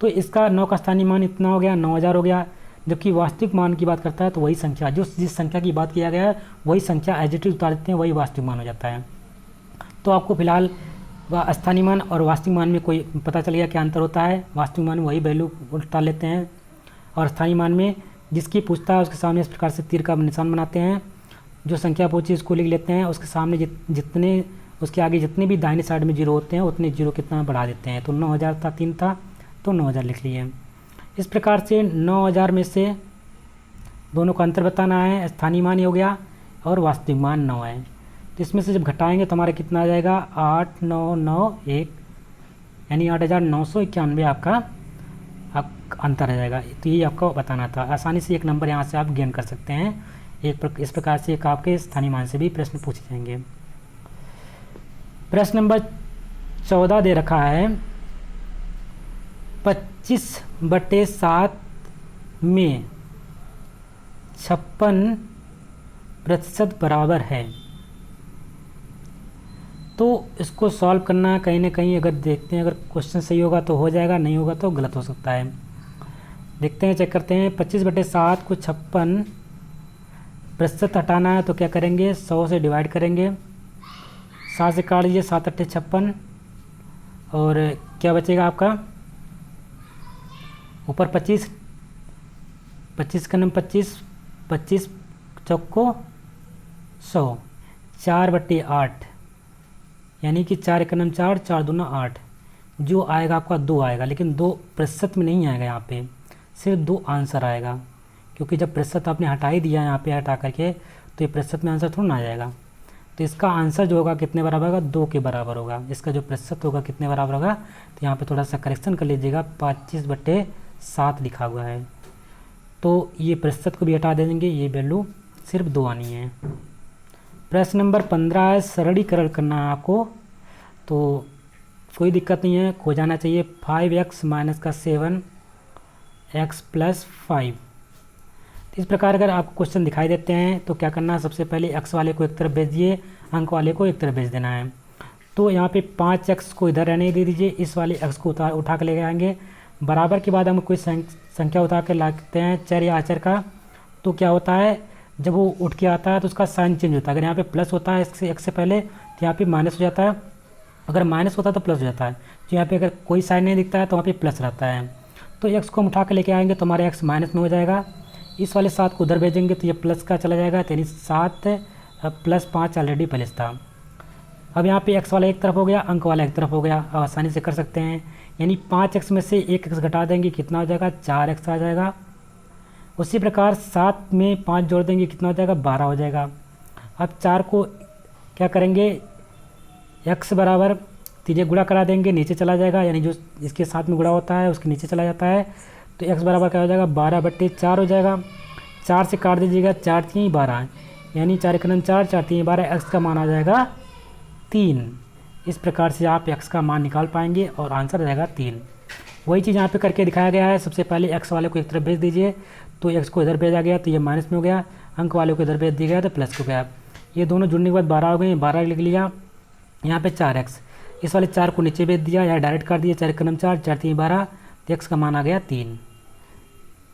A: तो इसका 9 का स्थानीय मान इतना हो गया, 9000 हो गया। जबकि वास्तविक मान की बात करता है तो वही संख्या जिस संख्या की बात किया गया है वही संख्या एज इट इज उतार देते हैं, वही वास्तविक मान हो जाता है। तो आपको फिलहाल स्थानीय मान और वास्तविक मान में कोई पता चल गया क्या अंतर होता है। वास्तविक मान में वही वैल्यू उतार लेते हैं और स्थानीय मान में जिसकी पूछता है उसके सामने इस प्रकार से तीर का निशान बनाते हैं। जो संख्या पूछी उसको लिख लेते हैं, उसके सामने जितने उसके आगे जितने भी दाहिने साइड में जीरो होते हैं उतने जीरो कितना बढ़ा देते हैं। तो 9000 था, 3 था तो 9000 लिख लिए। इस प्रकार से 9000 में से दोनों का अंतर बताना है। स्थानीय मान ही हो गया और वास्तविक मान 9 है। तो इसमें से जब घटाएंगे तो हमारा कितना आ जाएगा, 8991, यानी 8991 आपका अंतर आ जाएगा। तो ये आपको बताना था। आसानी से एक नंबर यहाँ से आप गेन कर सकते हैं। इस प्रकार से एक आपके स्थानीय मान से भी प्रश्न पूछे जाएंगे। प्रश्न नंबर 14 दे रखा है, 25/7 में 56% बराबर है। तो इसको सॉल्व करना कहीं ना कहीं अगर देखते हैं, अगर क्वेश्चन सही होगा तो हो जाएगा, नहीं होगा तो गलत हो सकता है। देखते हैं, चेक करते हैं। 25/7 को 56% हटाना है तो क्या करेंगे, 100 से डिवाइड करेंगे, 7 से काट दीजिए, 7 8 56, और क्या बचेगा आपका ऊपर 25, 25 का नंबर 25, 25 चौको 100, 4/8, यानी कि 4 एक नम 4, 4 दूना 8। जो आएगा आपका 2 आएगा, लेकिन 2 प्रतिशत में नहीं आएगा, यहाँ पे सिर्फ 2 आंसर आएगा, क्योंकि जब प्रतिशत आपने हटा ही दिया यहाँ पे हटा करके तो ये प्रतिशत में आंसर थोड़ा ना आ जाएगा। तो इसका आंसर जो होगा कितने बराबर होगा, 2 के बराबर होगा। इसका जो प्रतिशत होगा कितने बराबर होगा, तो यहाँ पे थोड़ा सा करेक्शन कर लीजिएगा, 25/7 लिखा हुआ है, तो ये प्रतिशत को भी हटा देंगे, ये वैल्यू सिर्फ 2 आनी है। प्रश्न नंबर 15 है, सरलीकरण करना है आपको, तो कोई दिक्कत नहीं है, हो जाना चाहिए। 5x - 7 x + 5। इस प्रकार अगर आपको क्वेश्चन दिखाई देते हैं तो क्या करना है, सबसे पहले x वाले को एक तरफ भेज दिए, अंक वाले को एक तरफ भेज देना है। तो यहाँ पे 5x को इधर रहने दे दीजिए, इस वाले x को उठा के ले आएंगे। बराबर के बाद हम कोई संख्या उठा के लाते हैं चर या अचर का, तो क्या होता है, जब वो उठ के आता है तो उसका साइन चेंज होता है। अगर यहाँ पे प्लस होता है x से पहले तो यहाँ पे माइनस हो जाता है, अगर माइनस होता है तो प्लस हो जाता है। तो यहाँ पे अगर कोई साइन नहीं दिखता है तो वहाँ पे प्लस रहता है। तो x को हम उठा के लेके आएंगे तो हमारे x माइनस में हो जाएगा। इस वाले 7 को उधर भेजेंगे तो ये प्लस का चला जाएगा, यानी 7 + 5 ऑलरेडी प्लस था। अब यहाँ पे x वाला एक तरफ हो गया, अंक वाला एक तरफ हो गया। अब आसानी से कर सकते हैं, यानी 5x में से 1x घटा देंगे, कितना हो जाएगा, 4x आ जाएगा। उसी प्रकार 7 में 5 जोड़ देंगे, कितना हो जाएगा, 12 हो जाएगा। अब 4 को क्या करेंगे, x बराबर तीजे गुणा करा देंगे, नीचे चला जाएगा, यानी जो इसके साथ में गुणा होता है उसके नीचे चला जाता है। तो x बराबर क्या हो जाएगा, 12/4 हो जाएगा। 4 से काट दीजिएगा, 4 3 12, यानी 4 एक 4, 4 3 12, x का मान आ जाएगा 3। इस प्रकार से आप x का मान निकाल पाएंगे और आंसर आ जाएगा 3। वही चीज़ यहाँ पे करके दिखाया गया है। सबसे पहले x वाले को एक तरफ भेज दीजिए, तो x को इधर भेजा गया तो ये माइनस में हो गया, अंक वाले को इधर भेज दिया गया तो प्लस हो गया। ये दोनों जुड़ने के बाद 12 हो गए, 12 लिख लिया। यहाँ पे 4x, इस वाले 4 को नीचे भेज दिया या डायरेक्ट कर दिया, 4 एक 4, 4 3 12, तो x का मान आ गया 3।